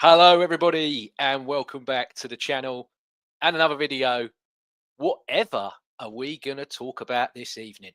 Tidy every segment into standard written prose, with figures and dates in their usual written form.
Hello everybody and welcome back to the channel and another video. Whatever are we going to talk about this evening?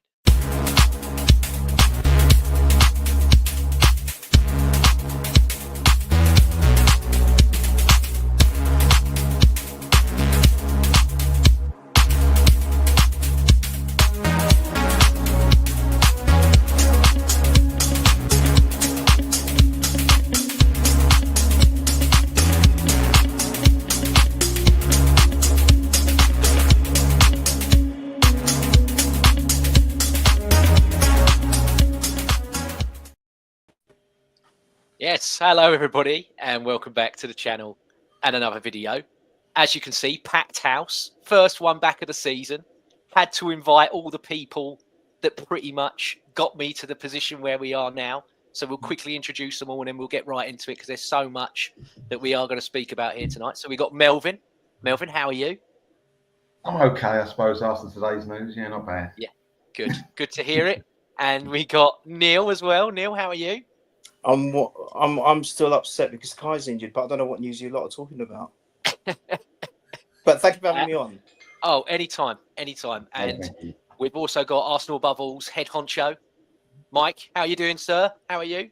Yes, hello everybody and welcome back to the channel and another video. As you can see, packed house, first one back of the season. Had to invite all the people that pretty much got me to the position where we are now. So we'll quickly introduce them all and then we'll get right into it because there's so much that we are going to speak about here tonight. So we got Melvyn. Melvyn, how are you? I'm okay, I suppose, after today's news. Yeah, not bad. Yeah, good. Good to hear it. And we got Neil as well. Neil, how are you? I'm still upset because Kai's injured, but I don't know what news you lot are talking about. But thank you for having me on. Oh, anytime. And we've also got Arsenal Above All's head honcho, Mike. How are you doing, sir? How are you?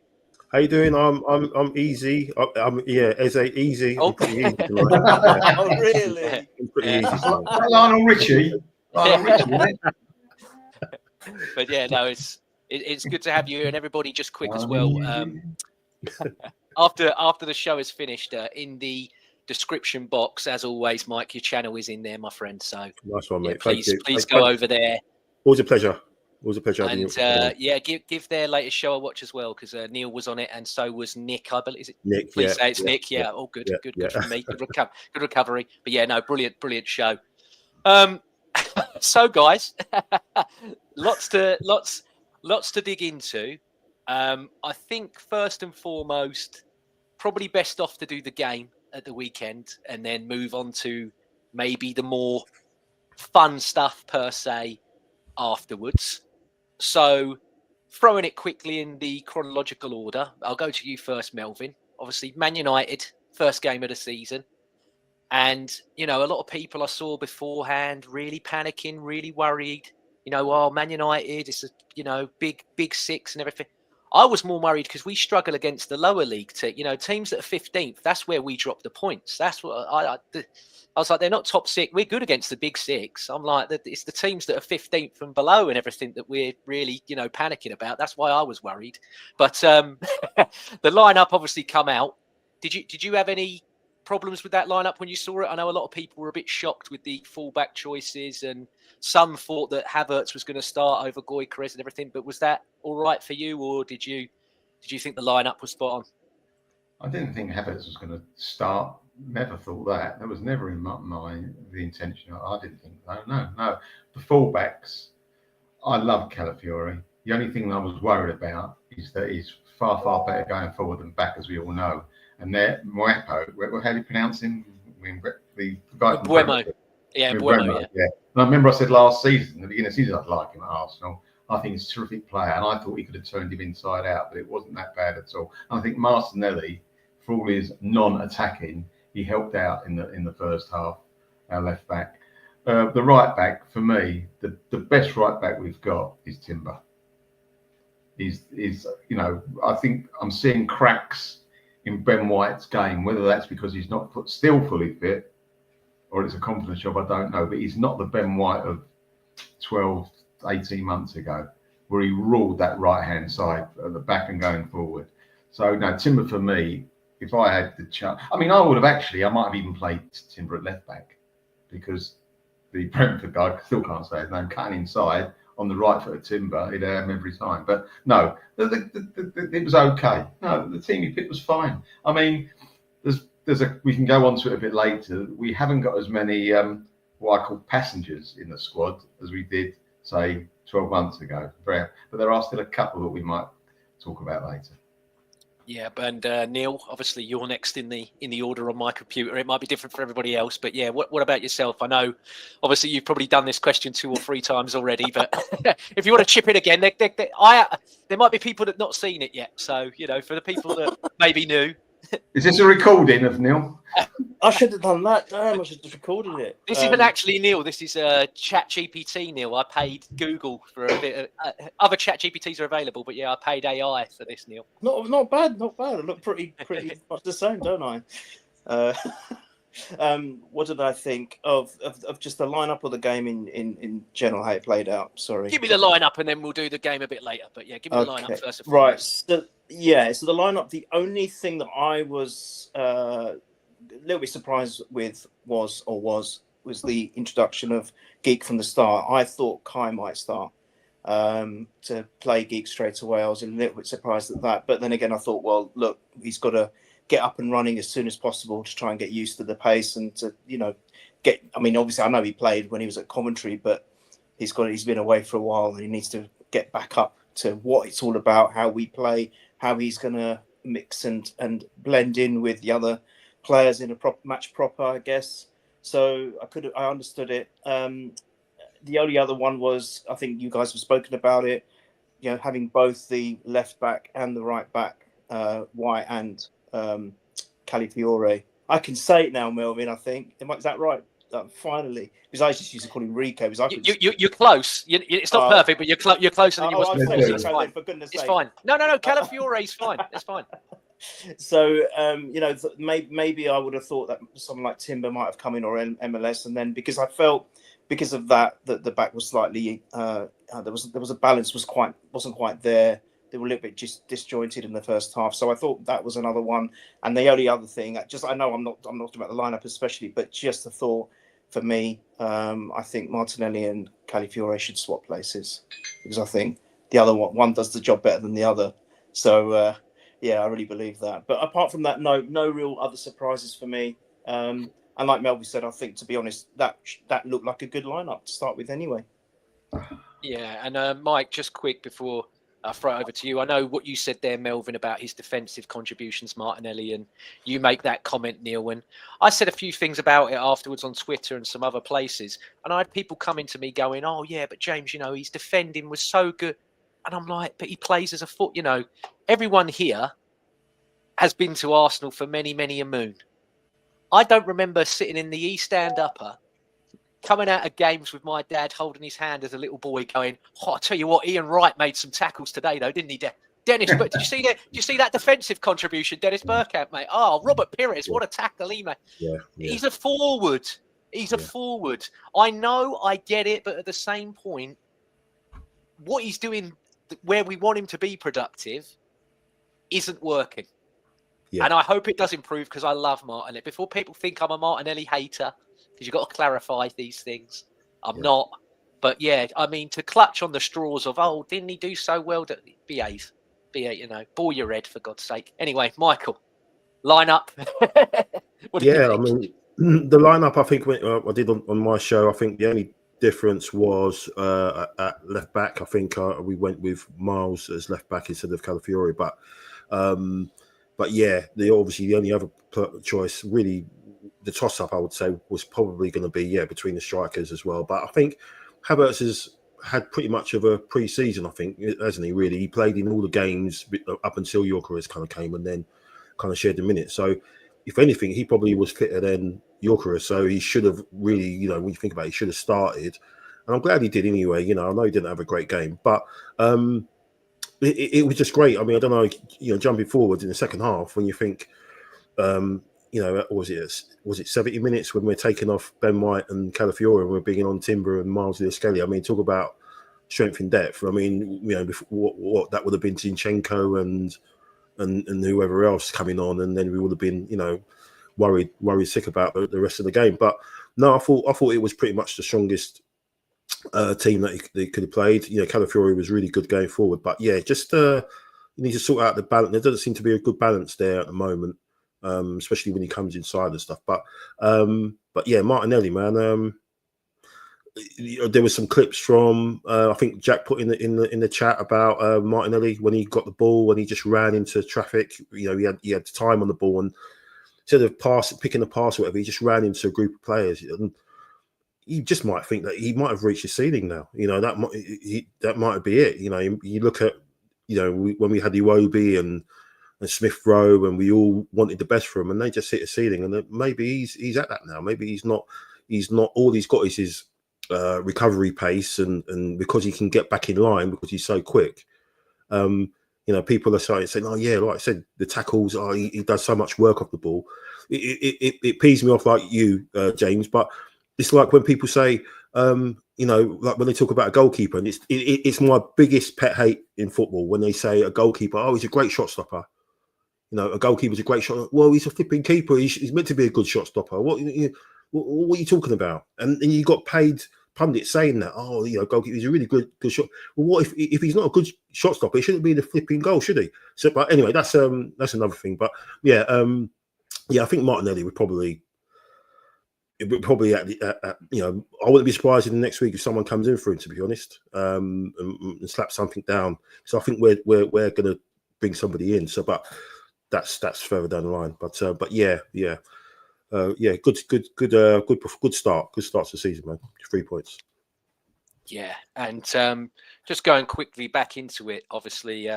How you doing? I'm easy. I'm easy. Oh. I'm pretty easy tonight. Oh, really? I'm pretty easy tonight. Lionel Richie. But yeah, no, it's good to have you and everybody. Just quick as well. After the show is finished, in the description box, as always, Mike, your channel is in there, my friend. So Nice one, mate. Please go over there. Always a pleasure. Always a pleasure. And yeah, give their latest show a watch as well because Neil was on it and so was Nick. I believe, is it Nick? Please say it's Nick. Yeah. Oh, good for me. Good recovery. But yeah, no, brilliant show. So guys, lots to dig into. I think first and foremost, probably best off to do the game at the weekend and then move on to maybe the more fun stuff per se afterwards. So throwing it quickly in the chronological order, I'll go to you first, Melvyn. Obviously, Man United, first game of the season. And, you know, a lot of people I saw beforehand really panicking, really worried. You know, oh, Man United, it's a, big six and everything. I was more worried because we struggle against the lower league, teams that are 15th. That's where we drop the points. That's what I was like, they're not top six. We're good against the big six. I'm like, it's the teams that are 15th and below and everything that we're really, panicking about. That's why I was worried. But the lineup obviously come out. Did you have any problems with that lineup when you saw it? I know a lot of people were a bit shocked with the fullback choices, and some thought that Havertz was going to start over Gyökeres and everything. But was that all right for you, or did you think the lineup was spot on? I didn't think Havertz was going to start. Never thought that. That was never in my mind the intention. I didn't think no. The fullbacks, I love Calafiori. The only thing I was worried about is that he's far better going forward than back, as we all know. And there, Mwepo, how do you pronounce him? The guy from Buemo. Yeah, Buemo, yeah. And I remember I said last season, at the beginning of the season, I'd like him at Arsenal. I think he's a terrific player, and I thought he could have turned him inside out, but it wasn't that bad at all. And I think Martinelli, for all his non-attacking, he helped out in the first half, our left back. The right back, for me, the best right back we've got is Timber. He's I think I'm seeing cracks in Ben White's game, whether that's because he's not still fully fit or it's a confidence job, I don't know. But he's not the Ben White of 12, 18 months ago, where he ruled that right-hand side at the back and going forward. So, no, Timber for me, if I had the chance, I might have even played Timber at left back because the Brentford guy, still can't say his name, cutting inside on the right foot of Timber, he'd have him every time. But no, it was okay. No, the team he picked was fine. I mean, we can go on to it a bit later. We haven't got as many what I call passengers in the squad as we did, say, 12 months ago. But there are still a couple that we might talk about later. Yeah, and Neil, obviously you're next in the order on my computer. It might be different for everybody else, but yeah, what about yourself? I know, obviously you've probably done this question 2 or 3 times already, but if you want to chip in again, there might be people that have not seen it yet. So, for the people that maybe new, Is this a recording of Neil? I should have done that. Damn, I should have recorded it. This isn't actually Neil. This is ChatGPT, Neil. I paid Google for a bit of other ChatGPTs are available, but yeah, I paid AI for this, Neil. Not bad. I look pretty much the same, don't I? What did I think of just the lineup of the game in general, how it played out? Sorry. Give me the lineup and then we'll do the game a bit later. But yeah, give me the lineup first. Right. So the lineup. The only thing that I was a little bit surprised with was the introduction of Geek from the start. I thought Kai might start to play Geek straight away. I was a little bit surprised at that. But then again, I thought, well, look, he's got to get up and running as soon as possible to try and get used to the pace and to, get. I mean, obviously, I know he played when he was at Coventry, but he's been away for a while and he needs to get back up to what it's all about, how we play, how he's going to mix and blend in with the other players in a match proper, I guess. So I understood it. The only other one was, I think you guys have spoken about it, having both the left back and the right back, White and Calafiore. I can say it now, Melvyn. I think is that right? Finally, because I just used to call him Rico. You're close. It's not perfect, but you're closer than you must be. It's fine. For goodness' sake. It's fine. No. Calafiore is fine. It's fine. So maybe I would have thought that someone like Timber might have come in, or MLS, and then because I felt because of that the back was slightly there was a balance wasn't quite there. They were a little bit just disjointed in the first half, so I thought that was another one. And the only other thing, I know I'm not talking about the lineup especially, but just a thought for me, I think Martinelli and Calafiore should swap places because I think the other one does the job better than the other. So yeah, I really believe that. But apart from that, no real other surprises for me. And like Melvyn said, I think, to be honest, that looked like a good lineup to start with anyway. Yeah, and Mike, just quick before I throw it over to you. I know what you said there, Melvyn, about his defensive contributions, Martinelli, and you make that comment, Neil. And I said a few things about it afterwards on Twitter and some other places. And I had people coming to me going, oh, yeah, but James, his defending was so good. And I'm like, but he plays as a foot, everyone here has been to Arsenal for many, many a moon. I don't remember sitting in the East Stand upper, coming out of games with my dad holding his hand as a little boy going, oh, I'll tell you what, Ian Wright made some tackles today, though, didn't he, Dennis? But did you see that defensive contribution, Dennis Bergkamp, mate? Oh, Robert Pires, what a tackle he made. Yeah. He's a forward. He's a forward. I know, I get it, but at the same point, what he's doing where we want him to be productive isn't working. Yeah. And I hope it does improve because I love Martinelli. Before people think I'm a Martinelli hater, because you've got to clarify these things. I'm not. But yeah, I mean, to clutch on the straws of, oh, didn't he do so well? Behave, bore your head, for God's sake. Anyway, Michael, line up. Yeah, I mean, the lineup, I think, I did on my show, I think the only difference was at left back. I think we went with Miles as left back instead of Calafiore. But yeah, obviously the only other choice, really, the toss-up, I would say, was probably going to be, between the strikers as well. But I think Havertz has had pretty much of a pre-season, I think, hasn't he, really? He played in all the games up until Gyökeres kind of came and then kind of shared the minutes. So, if anything, he probably was fitter than Gyökeres. So he should have really, when you think about it, he should have started. And I'm glad he did anyway. I know he didn't have a great game. But it was just great. I mean, I don't know, jumping forward in the second half when you think, was it 70 minutes when we're taking off Ben White and Calafiore and we're bringing on Timber and Miles Skelly? I mean, talk about strength in depth. I mean, what that would have been Zinchenko and whoever else coming on, and then we would have been, worried sick about the rest of the game. But no, I thought it was pretty much the strongest team that they could have played. Calafiore was really good going forward, but just you need to sort out the balance. There doesn't seem to be a good balance there at the moment, especially when he comes inside and stuff. But yeah, Martinelli, man. There was some clips from I think Jack put in the chat about Martinelli when he got the ball, when he just ran into traffic. He had time on the ball, and instead of picking a pass or whatever, he just ran into a group of players. And you just might think that he might have reached his ceiling now. That might be it. You look at when we had Iwobi and Smith Rowe, and we all wanted the best for him, and they just hit a ceiling. And maybe he's at that now. Maybe he's not. All he's got is his recovery pace, and because he can get back in line because he's so quick. People are saying, "Oh yeah, like I said, the tackles. Oh, he does so much work off the ball." It pees me off like you, James. But it's like when people say, like when they talk about a goalkeeper, and it's my biggest pet hate in football when they say a goalkeeper, oh, he's a great shot stopper. A goalkeeper's a great shot. Well, he's a flipping keeper. He's meant to be a good shot stopper. What are you talking about? And you got paid pundits saying that. Oh, goalkeeper, he's a really good shot. Well, what if he's not a good shot stopper? He shouldn't be the flipping goal, should he? So, but anyway, that's another thing. But yeah, I think Martinelli would probably. It would probably I wouldn't be surprised in the next week if someone comes in for him, to be honest, and slap something down. So I think we're going to bring somebody in. So, but that's further down the line. But yeah, good start. Good start to the season, man. 3 points. Yeah, and just going quickly back into it. Obviously,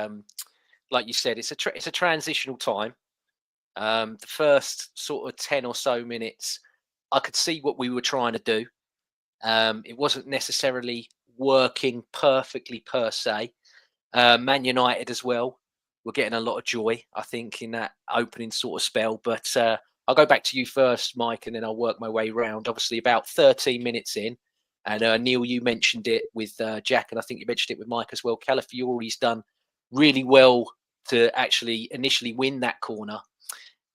like you said, it's a transitional time. The first sort of 10 or so minutes, I could see what we were trying to do. It wasn't necessarily working perfectly per se. Man United as well. We're getting a lot of joy, I think, in that opening sort of spell. But I'll go back to you first, Mike, and then I'll work my way around. Obviously, about 13 minutes in. And Neil, you mentioned it with Jack, and I think you mentioned it with Mike as well. Calafiori's done really well to actually initially win that corner.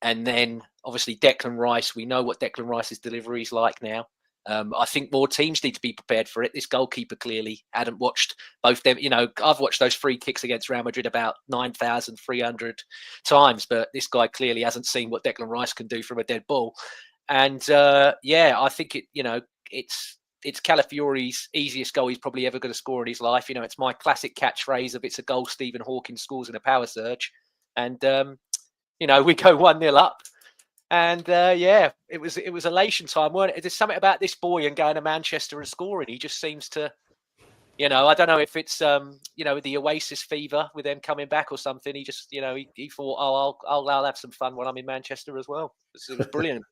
And then, obviously, Declan Rice, we know what Declan Rice's delivery is like now. I think more teams need to be prepared for it. This goalkeeper clearly hadn't watched both them. I've watched those free kicks against Real Madrid about 9,300 times, but this guy clearly hasn't seen what Declan Rice can do from a dead ball. And, I think it's Calafiori's easiest goal he's probably ever going to score in his life. It's my classic catchphrase of it's a goal Stephen Hawking scores in a power surge. And, we go 1-0 up. And it was elation time, weren't it? There's something about this boy and going to Manchester and scoring. He just seems to, I don't know if it's the Oasis fever with them coming back or something. He just, he thought, oh, I'll have some fun when I'm in Manchester as well. It was brilliant.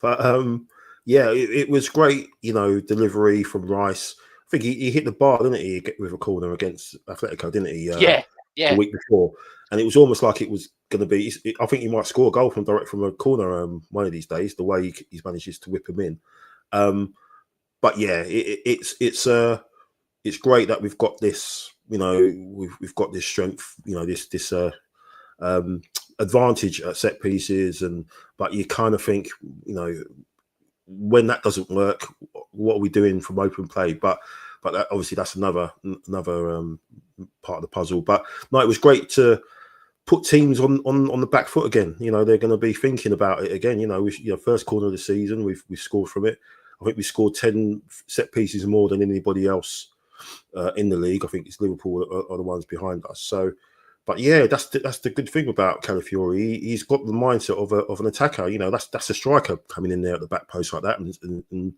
But it was great, delivery from Rice. I think he hit the bar, didn't he, with a corner against Atletico, didn't he? Yeah. The week before, and it was almost like it was going to be. I think he might score a goal from a corner one of these days. The way he manages to whip him in, but yeah, it's great that we've got this. We've got this strength. This advantage at set pieces, but you kind of think, when that doesn't work, what are we doing from open play? But that, obviously that's another part of the puzzle. But no, it was great to put teams on the back foot again. They're going to be thinking about it again. First corner of the season, we've scored from it. I think we scored 10 set pieces more than anybody else in the league. I think it's Liverpool are the ones behind us. So, but yeah, that's the good thing about Calafiori. He's got the mindset of an attacker. That's a striker coming in there at the back post like that and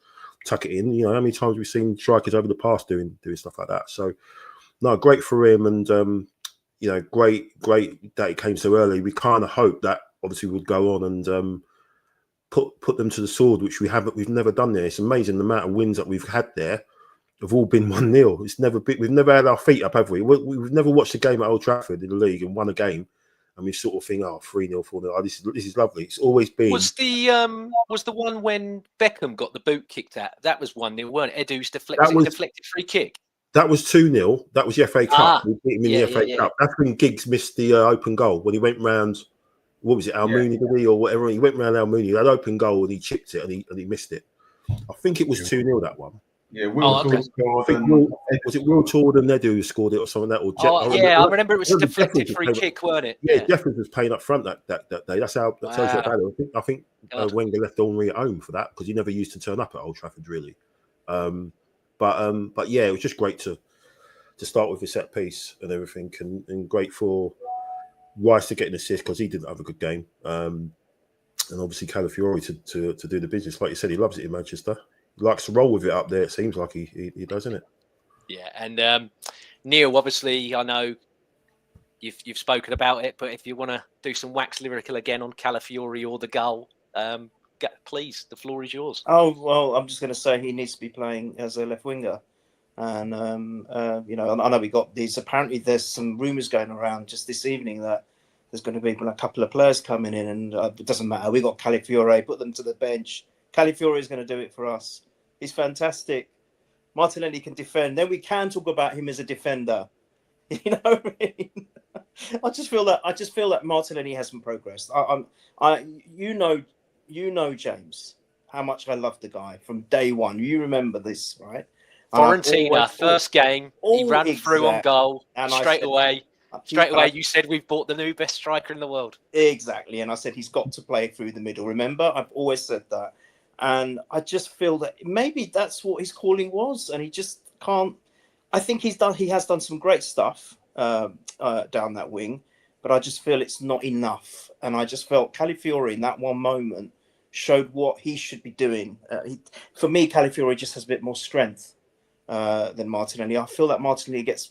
tuck it in. How many times we've seen strikers over the past doing stuff like that. So, no, great for him, and great that it came so early. We kind of hoped that obviously we'd go on and put them to the sword, which we've never done there. It's amazing the amount of wins that we've had there have all been 1-0. We've never had our feet up, have we? We've never watched a game at Old Trafford in the league and won a game, and we sort of think, 3-0, 4-0. Oh, this is lovely. It's always been. Was the one when Beckham got the boot kicked at? That was 1-0, weren't it? Edu's deflected free kick. That was 2-0. That was the FA Cup. We beat him in the FA Cup. That's when Giggs missed the open goal when he went round. What was it, Almouni, did he, or whatever? He went round Almouni. That open goal and he chipped it and he missed it. I think it was 2-0 that one. Yeah, Will scored. Was it Will Tord and Edu who scored it or something like that? I remember it was a deflected free kick, weren't it? Yeah, Jeffries was playing up front that day. That's how that tells you about it. I think Wenger left Henry at home for that because he never used to turn up at Old Trafford really. But yeah, it was just great to start with a set piece and everything, and great for Rice to get an assist because he didn't have a good game. And obviously Calafiori to do the business. Like you said, he loves it in Manchester. He likes to roll with it up there. It seems like he does, isn't it? Yeah, and Neil, obviously, I know you've spoken about it, but if you want to do some wax lyrical again on Calafiori or the goal, please, the floor is yours. Oh, well, I'm just going to say he needs to be playing as a left winger. And, you know, I know we got these. Apparently, there's some rumours going around just this evening that there's going to be a couple of players coming in, and it doesn't matter. We got Calafiori, put them to the bench. Calafiori is going to do it for us. He's fantastic. Martinelli can defend. Then we can talk about him as a defender. You know what I mean? I just feel that Martinelli hasn't progressed. You know, James, how much I love the guy from day one. You remember this, right? Fiorentina, first game, he ran through on goal, and straight away, you said we've bought the new best striker in the world. Exactly, and I said he's got to play through the middle. Remember, I've always said that, and I just feel that maybe that's what his calling was, and he just can't. I think he has done some great stuff down that wing, but I just feel it's not enough, and I just felt Calafiori in that one moment showed what he should be doing. For me, Calafiori just has a bit more strength than Martinelli. I feel that Martinelli gets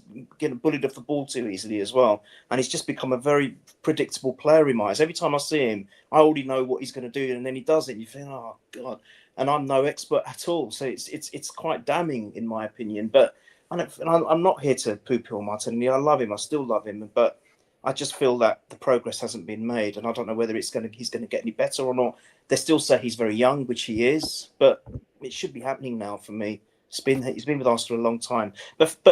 bullied off the ball too easily as well, and he's just become a very predictable player in my eyes. Every time I see him, I already know what he's going to do, and then he does it. And you think, oh God! And I'm no expert at all, so it's quite damning in my opinion. But I'm not here to poo-poo on Martinelli. I love him. I still love him, but I just feel that the progress hasn't been made, and I don't know whether he's going to get any better or not. They still say he's very young, which he is, but it should be happening now for me. He's been with Arsenal a long time. But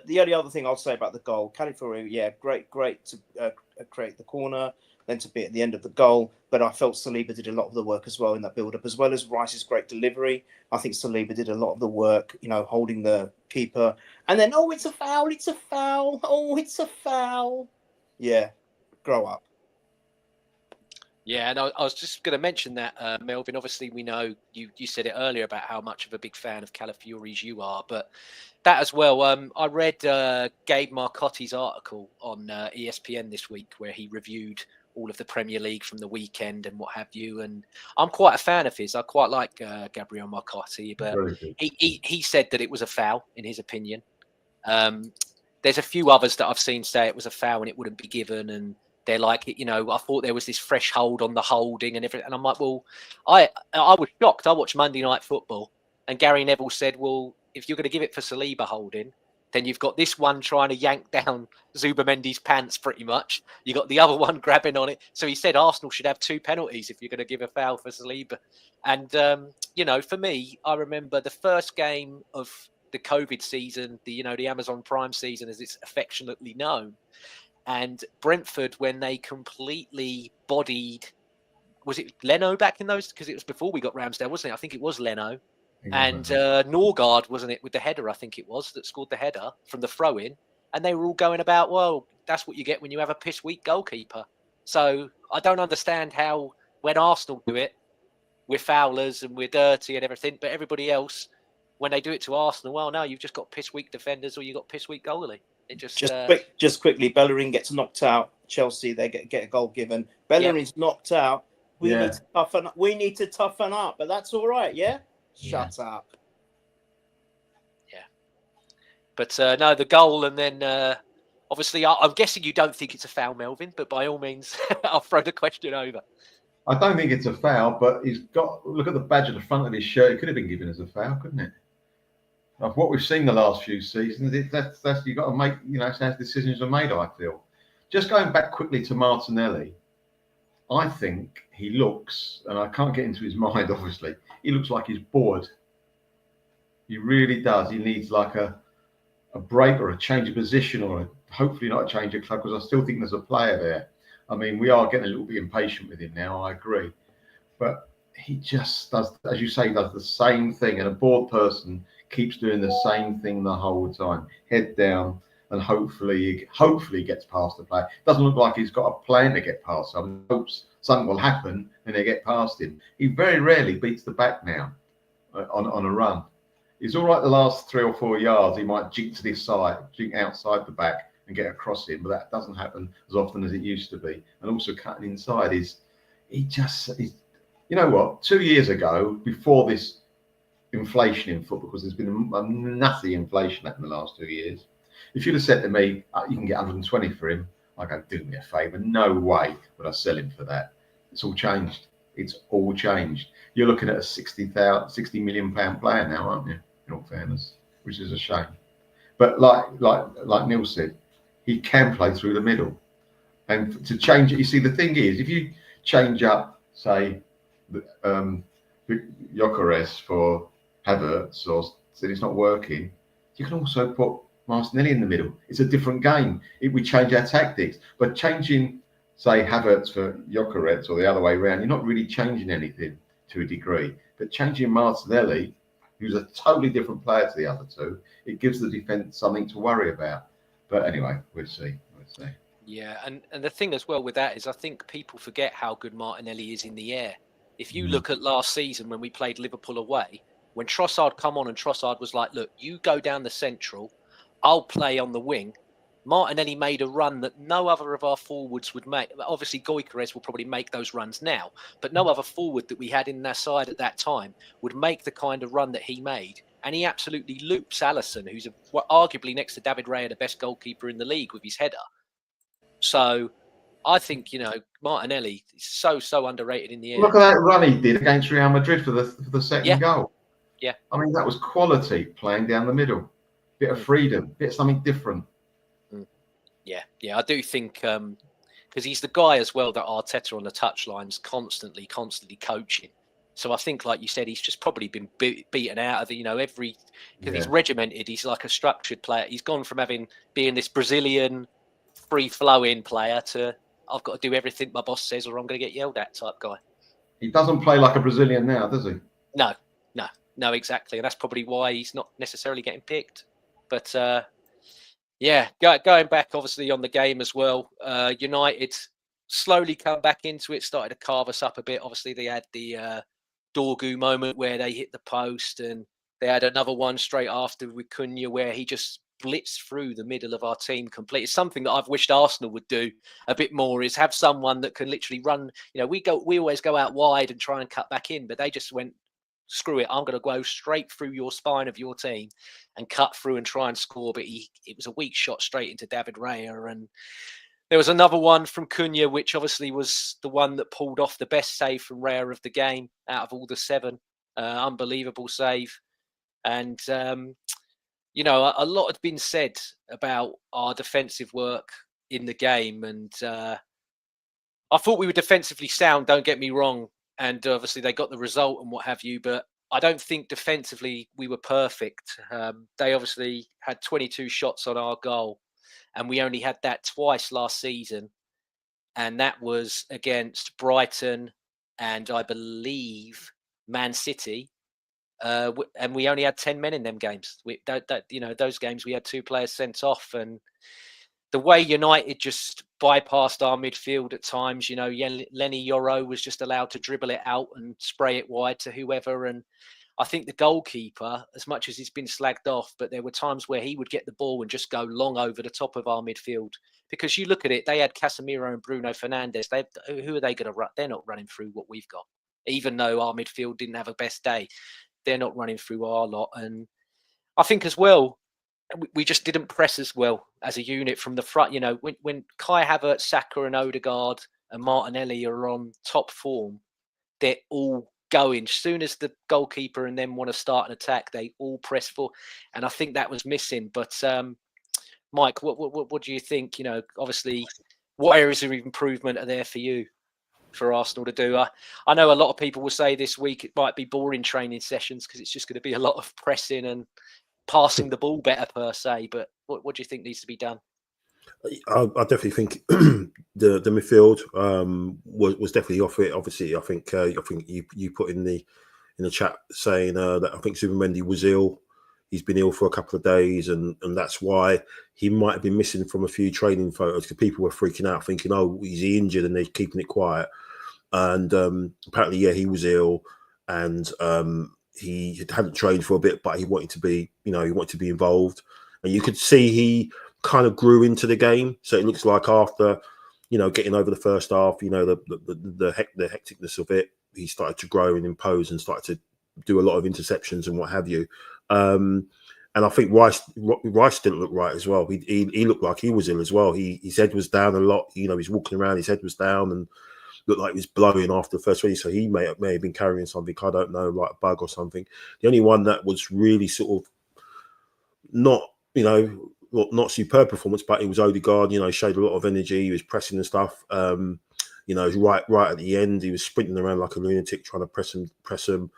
the only other thing I'll say about the goal, Calafiori, yeah, great to create the corner, then to be at the end of the goal. But I felt Saliba did a lot of the work as well in that build-up, as well as Rice's great delivery. I think Saliba did a lot of the work, you know, holding the keeper. And then, oh, it's a foul, oh, it's a foul. Yeah, grow up. Yeah, and I was just going to mention that, Melvyn. Obviously, we know you said it earlier about how much of a big fan of Calafiori's you are, but that as well. I read Gabe Marcotti's article on ESPN this week where he reviewed all of the Premier League from the weekend and what have you. And I'm quite a fan of his. I quite like Gabriel Marcotti, but he said that it was a foul in his opinion. There's a few others that I've seen say it was a foul and it wouldn't be given, and they're like, you know, I thought there was this fresh hold on the holding and everything. And I'm like, well, I was shocked. I watched Monday Night Football and Gary Neville said, well, if you're going to give it for Saliba holding, then you've got this one trying to yank down Zubamendi's pants pretty much. You got the other one grabbing on it. So he said Arsenal should have 2 penalties if you're going to give a foul for Saliba. And, you know, for me, I remember the first game of the COVID season, the Amazon Prime season, as it's affectionately known. And Brentford, when they completely bodied, was it Leno back in those? Because it was before we got Ramsdale, wasn't it? I think it was Leno. And Norgard, wasn't it, with the header, I think it was, that scored the header from the throw-in. And they were all going about, well, that's what you get when you have a piss-weak goalkeeper. So I don't understand how, when Arsenal do it, we're foulers and we're dirty and everything, but everybody else, when they do it to Arsenal, well, no, you've just got piss-weak defenders or you've got piss-weak goalie. It just quickly, Bellerin gets knocked out. Chelsea, they get a goal given. Bellerin's knocked out. We need to toughen up. We need to toughen up, but that's all right, yeah? Shut up. Yeah. But no, the goal, and then obviously, I'm guessing you don't think it's a foul, Melvyn, but by all means, I'll throw the question over. I don't think it's a foul, but look at the badge at the front of his shirt. It could have been given as a foul, couldn't it? Of what we've seen the last few seasons, that's you've got to make, that's how decisions are made, I feel. Just going back quickly to Martinelli, I think he looks, and I can't get into his mind, obviously, he looks like he's bored. He really does. He needs like a break or a change of position, or hopefully not a change of club, because I still think there's a player there. I mean, we are getting a little bit impatient with him now, I agree. But he just does, as you say, does the same thing, and a bored person keeps doing the same thing the whole time, head down, and hopefully gets past the player. Doesn't look like he's got a plan to get past someone. Hopes something will happen and they get past him. He very rarely beats the back now on a run. He's all right the last 3 or 4 yards. He might jink to this side, jink outside the back and get across him, but that doesn't happen as often as it used to be. And also cutting inside he's you know what? 2 years ago, before this inflation in football, because there's been a nutty inflation in the last 2 years. If you'd have said to me, you can get 120 for him, I go, do me a favour. No way would I sell him for that. It's all changed. It's all changed. You're looking at a £60 million player now, aren't you? In all fairness, which is a shame. But like Neil said, he can play through the middle. And to change it, you see, the thing is, if you change up, say, Gyökeres for Havertz, or said it's not working, you can also put Martinelli in the middle. It's a different game. We change our tactics. But changing, say, Havertz for Gyökeres or the other way around, you're not really changing anything to a degree. But changing Martinelli, who's a totally different player to the other two, it gives the defence something to worry about. But anyway, we'll see. Yeah, and the thing as well with that is I think people forget how good Martinelli is in the air. If you look at last season when we played Liverpool away, when Trossard come on and Trossard was like, look, you go down the central, I'll play on the wing. Martinelli made a run that no other of our forwards would make. Obviously, Gyökeres will probably make those runs now, but no other forward that we had in their side at that time would make the kind of run that he made. And he absolutely loops Alisson, who's arguably next to David Raya, the best goalkeeper in the league, with his header. So I think, Martinelli is so underrated in the air. Look at that run he did against Real Madrid for the second goal. Yeah. I mean, that was quality playing down the middle. Bit of freedom, bit of something different. Yeah, I do think because he's the guy as well that Arteta on the touchline's constantly coaching. So I think, like you said, he's just probably been beaten out of because he's regimented. He's like a structured player. He's gone from being this Brazilian free-flowing player to I've got to do everything my boss says or I'm going to get yelled at type guy. He doesn't play like a Brazilian now, does he? No, exactly. And that's probably why he's not necessarily getting picked. But going back obviously on the game as well, United slowly come back into it, started to carve us up a bit. Obviously they had the Dorgu moment where they hit the post, and they had another one straight after with Cunha where he just blitzed through the middle of our team completely. It's something that I've wished Arsenal would do a bit more, is have someone that can literally run. We always go out wide and try and cut back in, but they just went, screw it, I'm going to go straight through your spine of your team and cut through and try and score. But it was a weak shot straight into David Raya. And there was another one from Cunha, which obviously was the one that pulled off the best save from Raya of the game out of all the 7. Unbelievable save. And a lot had been said about our defensive work in the game. And I thought we were defensively sound, don't get me wrong. And obviously they got the result and what have you. But I don't think defensively we were perfect. They obviously had 22 shots on our goal. And we only had that twice last season. And that was against Brighton and I believe Man City. And we only had 10 men in them games. Those games we had 2 players sent off, and the way United just bypassed our midfield at times. Lenny Yoro was just allowed to dribble it out and spray it wide to whoever. And I think the goalkeeper, as much as he's been slagged off, but there were times where he would get the ball and just go long over the top of our midfield. Because you look at it, they had Casemiro and Bruno Fernandes. Who are they going to run? They're not running through what we've got, even though our midfield didn't have a best day. They're not running through our lot. And I think as well, we just didn't press as well as a unit from the front. When Kai Havertz, Saka and Odegaard and Martinelli are on top form, they're all going. As soon as the goalkeeper and them want to start an attack, they all press for. And I think that was missing. But Mike, what do you think? Obviously, what areas of improvement are there for you? For Arsenal to do. I know a lot of people will say this week it might be boring training sessions because it's just going to be a lot of pressing and passing the ball better per se. But what do you think needs to be done? I definitely think the midfield was definitely off it. Obviously, I think you put in the chat saying that I think Zubimendi was ill. He's been ill for a couple of days, and that's why he might have been missing from a few training photos because people were freaking out, thinking, "Oh, is he injured?" and they're keeping it quiet. And apparently, he was ill, and he hadn't trained for a bit, but he wanted to be, involved. And you could see he kind of grew into the game. So it looks like after, getting over the first half, the hecticness of it, he started to grow and impose and started to do a lot of interceptions and what have you. And And I think Rice didn't look right as well. He looked like he was ill as well. His head was down a lot. You know, he's walking around, his head was down and looked like he was blowing after the first 20. So he may have been carrying something, I don't know, like a bug or something. The only one that was really sort of not, you know, not superb performance, but it was Odegaard. You know, showed a lot of energy. He was pressing and stuff. You know, right at the end, he was sprinting around like a lunatic, trying to press him.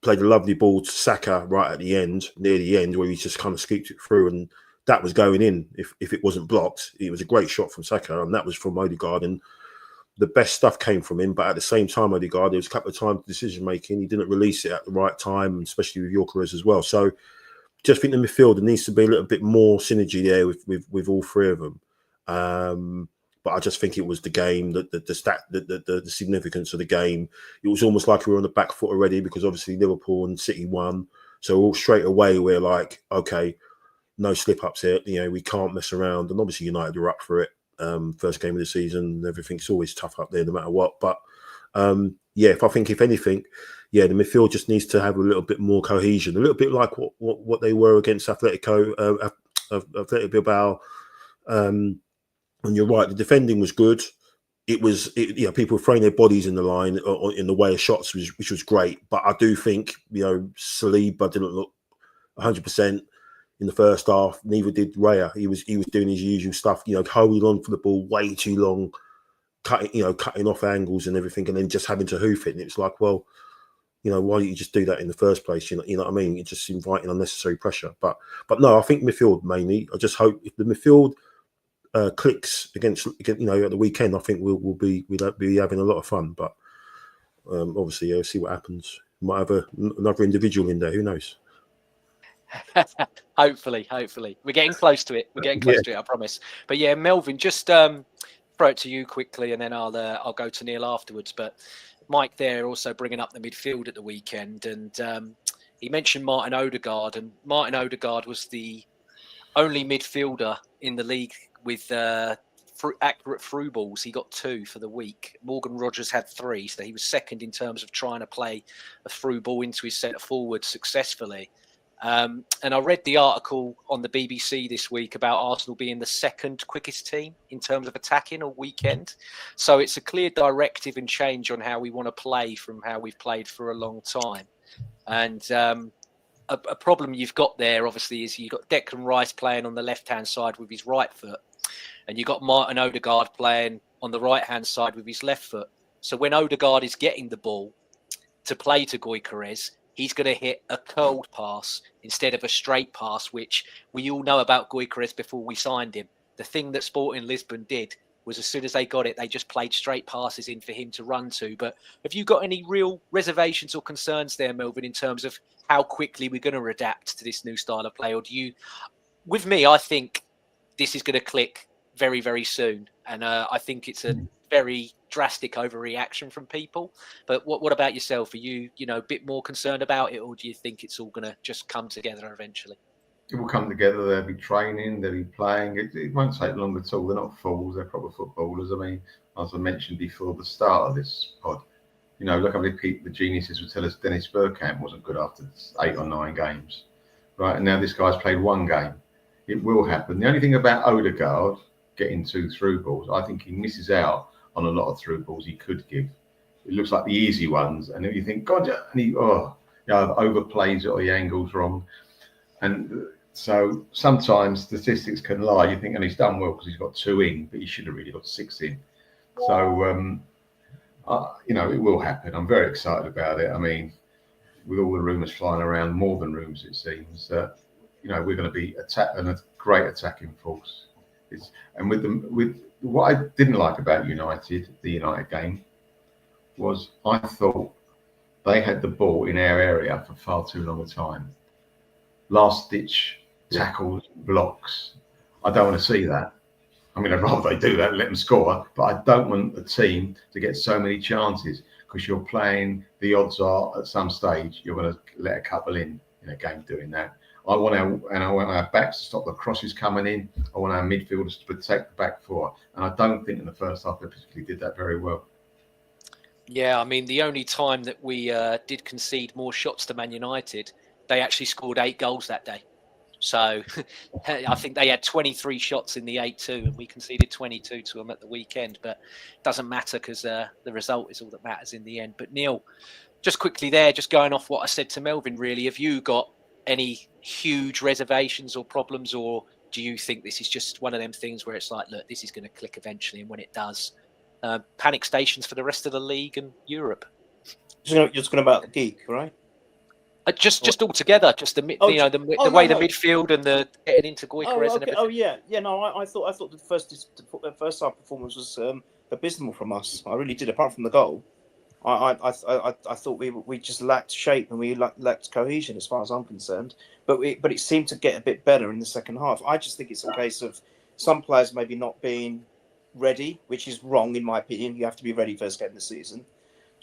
Played a lovely ball to Saka right at the end, near the end, where he just kind of scooped it through, and that was going in if it wasn't blocked. It was a great shot from Saka, and that was from Odegaard, and the best stuff came from him. But at the same time, Odegaard, there was a couple of times decision making. He didn't release it at the right time, especially with Gyökeres as well. So just think the midfield, there needs to be a little bit more synergy there with all three of them. But I just think it was the game, the significance of the game. It was almost like we were on the back foot already, because obviously Liverpool and City won. So all straight away we're like, okay, no slip ups here. You know, we can't mess around. And obviously United were up for it. First game of the season, everything's always tough up there no matter what. But if anything, the midfield just needs to have a little bit more cohesion, a little bit like what they were against Athletic Bilbao. And you're right, the defending was good. People were throwing their bodies in the line or in the way of shots, which was great. But I do think, Saliba didn't look 100% in the first half. Neither did Raya. He was doing his usual stuff, holding on for the ball way too long, cutting off angles and everything, and then just having to hoof it. And it's like, well, why don't you just do that in the first place? You know what I mean? It's just inviting unnecessary pressure. But no, I think midfield mainly. I just hope if the midfield clicks against at the weekend, I think we'll be having a lot of fun. But obviously, we'll see what happens. Might have another individual in there. Who knows? Hopefully, we're getting close to it. We're getting close to it. I promise. But yeah, Melvyn, just throw it to you quickly, and then I'll go to Neil afterwards. But Mike there also bringing up the midfield at the weekend, and he mentioned Martin Odegaard, and Martin Odegaard was the only midfielder in the league with accurate through balls. He got 2 for the week. Morgan Rogers had 3, so he was second in terms of trying to play a through ball into his centre forward successfully. And I read the article on the BBC this week about Arsenal being the second quickest team in terms of attacking all weekend. So it's a clear directive and change on how we want to play from how we've played for a long time. And a problem you've got there, obviously, is you've got Declan Rice playing on the left-hand side with his right foot, and you've got Martin Odegaard playing on the right-hand side with his left foot. So when Odegaard is getting the ball to play to Gyökeres, he's going to hit a curled pass instead of a straight pass, which we all know about Gyökeres before we signed him. The thing that Sporting Lisbon did was as soon as they got it, they just played straight passes in for him to run to. But have you got any real reservations or concerns there, Melvyn, in terms of how quickly we're going to adapt to this new style of play? Or do you, with me, I think this is going to click very, very soon. And I think it's a very drastic overreaction from people. But what about yourself? Are you, a bit more concerned about it, or do you think it's all going to just come together eventually? It will come together. They'll be training, they'll be playing. It won't take long at all. They're not fools. They're proper footballers. I mean, as I mentioned before the start of this pod, look how many people, the geniuses would tell us Dennis Bergkamp wasn't good after 8 or 9 games, right? And now this guy's played 1 game. It will happen. The only thing about Odegaard getting 2 through balls, I think he misses out on a lot of through balls he could give. It looks like the easy ones, and then you think, God, and he overplays it or the angle's wrong, and so sometimes statistics can lie. You think, and he's done well because he's got 2 in, but he should have really got 6 in. So, it will happen. I'm very excited about it. I mean, with all the rumours flying around, more than rumours it seems, that we're going to be a great attacking force. And with what I didn't like about the United game, was I thought they had the ball in our area for far too long a time. Last ditch tackles, blocks. I don't want to see that. I mean, I'd rather they do that and let them score, but I don't want the team to get so many chances, because you're playing, the odds are at some stage you're going to let a couple in a game doing that. I want our backs to stop the crosses coming in. I want our midfielders to protect the back 4. And I don't think in the first half they particularly did that very well. Yeah, I mean, the only time that we did concede more shots to Man United they actually scored 8 goals that day. So I think they had 23 shots in the 8-2, and we conceded 22 to them at the weekend. But it doesn't matter because the result is all that matters in the end. But Neil, just quickly there, just going off what I said to Melvyn, really, have you got any huge reservations or problems, or do you think this is just one of them things where it's like, look, this is going to click eventually, and when it does, panic stations for the rest of the league and Europe? You're talking about the Geek, right? Just all together, just the Oh, you know the way the midfield and the getting into Goicoechea and everything. Oh yeah. No, I thought the first half performance was abysmal from us. I really did. Apart from the goal, I thought we just lacked shape and we lacked cohesion as far as I'm concerned. But it seemed to get a bit better in the second half. I just think it's a case of some players maybe not being ready, which is wrong in my opinion. You have to be ready first game of the season.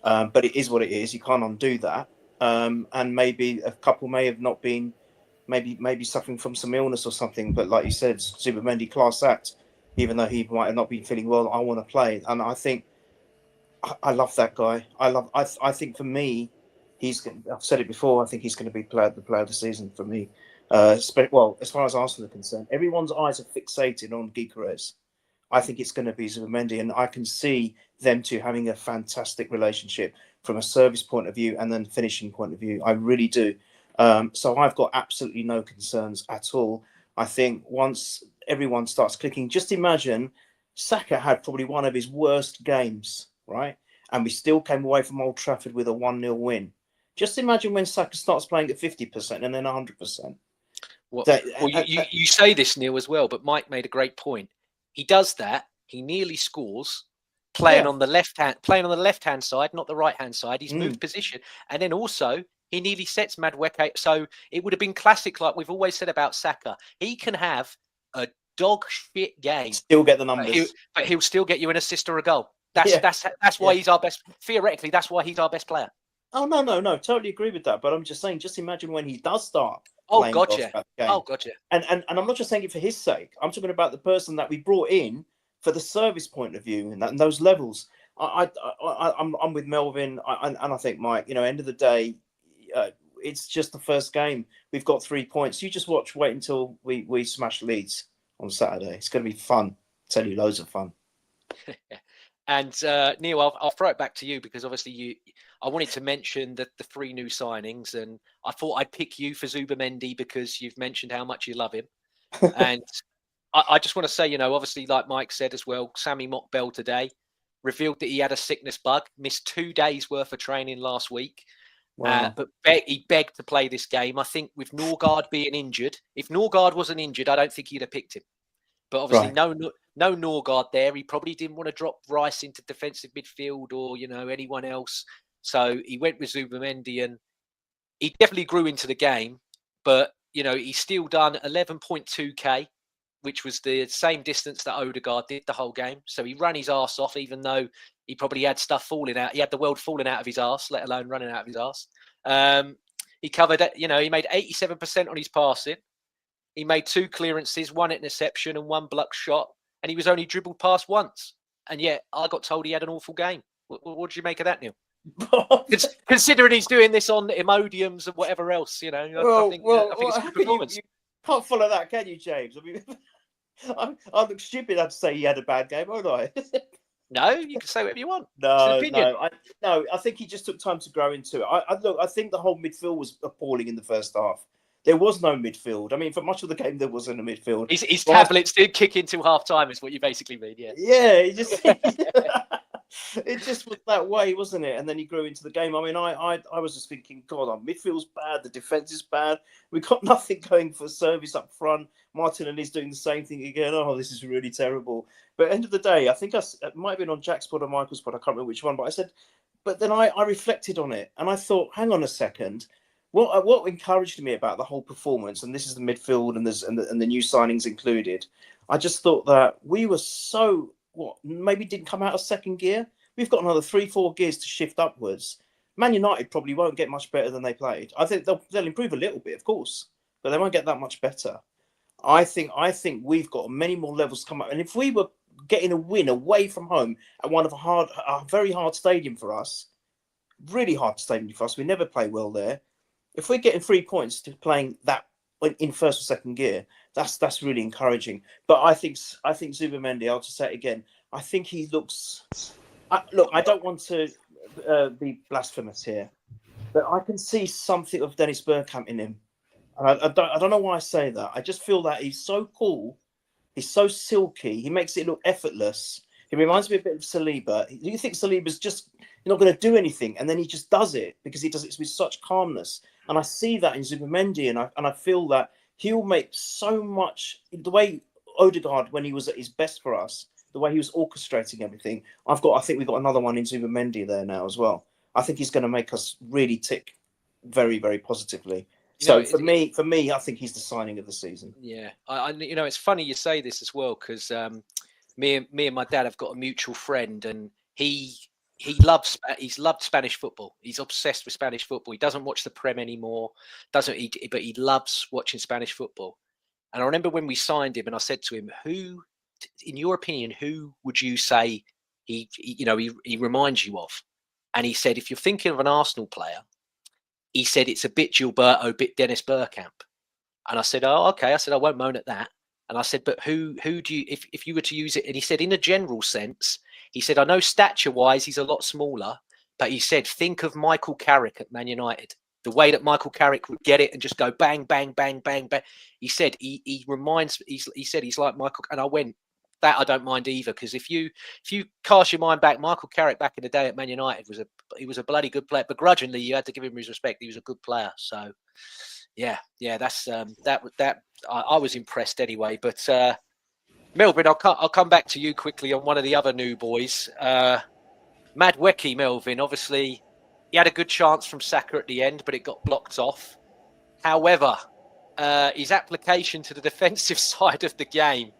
But it is what it is. You can't undo that. And maybe a couple may have not been, maybe suffering from some illness or something. But like you said, Zubimendi class act, even though he might have not been feeling well. I want to play, and I think I love that guy. I think for me, I've said it before. I think he's going to be the player of the season for me. Well, as far as Arsenal are concerned, everyone's eyes are fixated on Gyökeres. I think it's going to be Zubimendi, and I can see them two having a fantastic relationship from a service point of view and then finishing point of view. I really do. So I've got absolutely no concerns at all. I think once everyone starts clicking, just imagine Saka had probably one of his worst games, right? And we still came away from Old Trafford with a 1-0 win. Just imagine when Saka starts playing at 50% and then 100%. Well, you say this, Neil, as well, but Mike made a great point. He does that. He nearly scores, playing on the left hand side, not the right hand side. He's moved position, and then also he nearly sets Madueke. So it would have been classic, like we've always said about Saka. He can have a dog shit game, still get the numbers, but he'll still get you an assist or a goal. That's why he's our best. Theoretically, that's why he's our best player. Oh no, totally agree with that. But I'm just saying, just imagine when he does start. Oh, gotcha. And I'm not just saying it for his sake. I'm talking about the person that we brought in for the service point of view and those levels. I'm with Melvyn, and I think Mike. End of the day, it's just the first game. We've got 3 points. You just wait until we smash Leeds on Saturday. It's going to be fun. I tell you, loads of fun. And Neil, I'll throw it back to you because obviously I wanted to mention the 3 new signings, and I thought I'd pick you for Zubimendi because you've mentioned how much you love him. And I just want to say, obviously, like Mike said as well, Sammy Mockbell today revealed that he had a sickness bug, missed 2 days worth of training last week. Wow. But he begged to play this game. I think with Norgard being injured, if Norgard wasn't injured, I don't think he'd have picked him. But obviously, no Norgard there. He probably didn't want to drop Rice into defensive midfield or, anyone else. So he went with Zubimendi, and he definitely grew into the game. But, he's still done 11.2K, which was the same distance that Odegaard did the whole game. So he ran his arse off, even though he probably had stuff falling out. He had the world falling out of his arse, let alone running out of his arse. He covered, he made 87% on his passing. He made 2 clearances, 1 interception and 1 block shot. And he was only dribbled past once. And yet I got told he had an awful game. What did you make of that, Neil? Considering he's doing this on Imodiums and whatever else, I think it's a good performance. You can't follow that, can you, James? I mean, I look stupid. I'd say he had a bad game, won't I? No, you can say whatever you want. No. I think he just took time to grow into it. I think the whole midfield was appalling in the first half. There was no midfield. I mean, for much of the game, there wasn't a midfield. His tablets did kick into half time, is what you basically mean, yeah. Yeah, it just was that way, wasn't it? And then he grew into the game. I mean, I was just thinking, God, our midfield's bad, the defence is bad. We've got nothing going for service up front. Martinelli's doing the same thing again. Oh, this is really terrible. But at the end of the day, I think it might have been on Jack's pod or Michael's pod, I can't remember which one, but I said, but then I reflected on it and I thought, hang on a second. What encouraged me about the whole performance, and this is the midfield and the new signings included, I just thought that we were maybe didn't come out of second gear. We've got another 3-4 gears to shift upwards. Man United probably won't get much better than they played. I think they'll improve a little bit, of course, but they won't get that much better. I think we've got many more levels to come up, and if we were getting a win away from home at a very hard stadium for us, really hard stadium for us, we never play well there. if we're getting 3 points to playing that in first or second gear, that's really encouraging. But I think Zubimendi, I'll just say it again, I think he looks. Look, I don't want to be blasphemous here, but I can see something of Dennis Bergkamp in him. And I don't know why I say that. I just feel that he's so cool. He's so silky. He makes it look effortless. He reminds me a bit of Saliba. You think Saliba's just not going to do anything, and then he just does it because he does it with such calmness. And I see that in Zubimendi, and I feel that he'll make so much. The way Odegaard, when he was at his best for us, the way he was orchestrating everything. I think we've got another one in Zubimendi there now as well. I think he's going to make us really tick very, very positively. So for me, I think he's the signing of the season. Yeah, it's funny you say this as well, because me and my dad have got a mutual friend, and he's loved Spanish football. He's obsessed with Spanish football. He doesn't watch the Prem anymore, but he loves watching Spanish football. And I remember when we signed him, and I said to him, "Who, in your opinion, who would you say he reminds you of?" And he said, "If you're thinking of an Arsenal player," he said, "it's a bit Gilberto, a bit Dennis Bergkamp." And I said, "Oh, okay." I said, "I won't moan at that." And I said, "But who do you, if you were to use it?" And he said, "In a general sense," he said, "I know stature-wise he's a lot smaller, but he said, think of Michael Carrick at Man United. The way that Michael Carrick would get it and just go bang, bang, bang, bang, bang." He said, he said he's like Michael. And I went, that I don't mind either, because if you cast your mind back, Michael Carrick back in the day at Man United was a bloody good player. Begrudgingly, you had to give him his respect. He was a good player. So yeah, that's that. I was impressed anyway. But Melvyn, I'll come back to you quickly on one of the other new boys, Madueke. Melvyn, obviously, he had a good chance from Saka at the end, but it got blocked off. However, his application to the defensive side of the game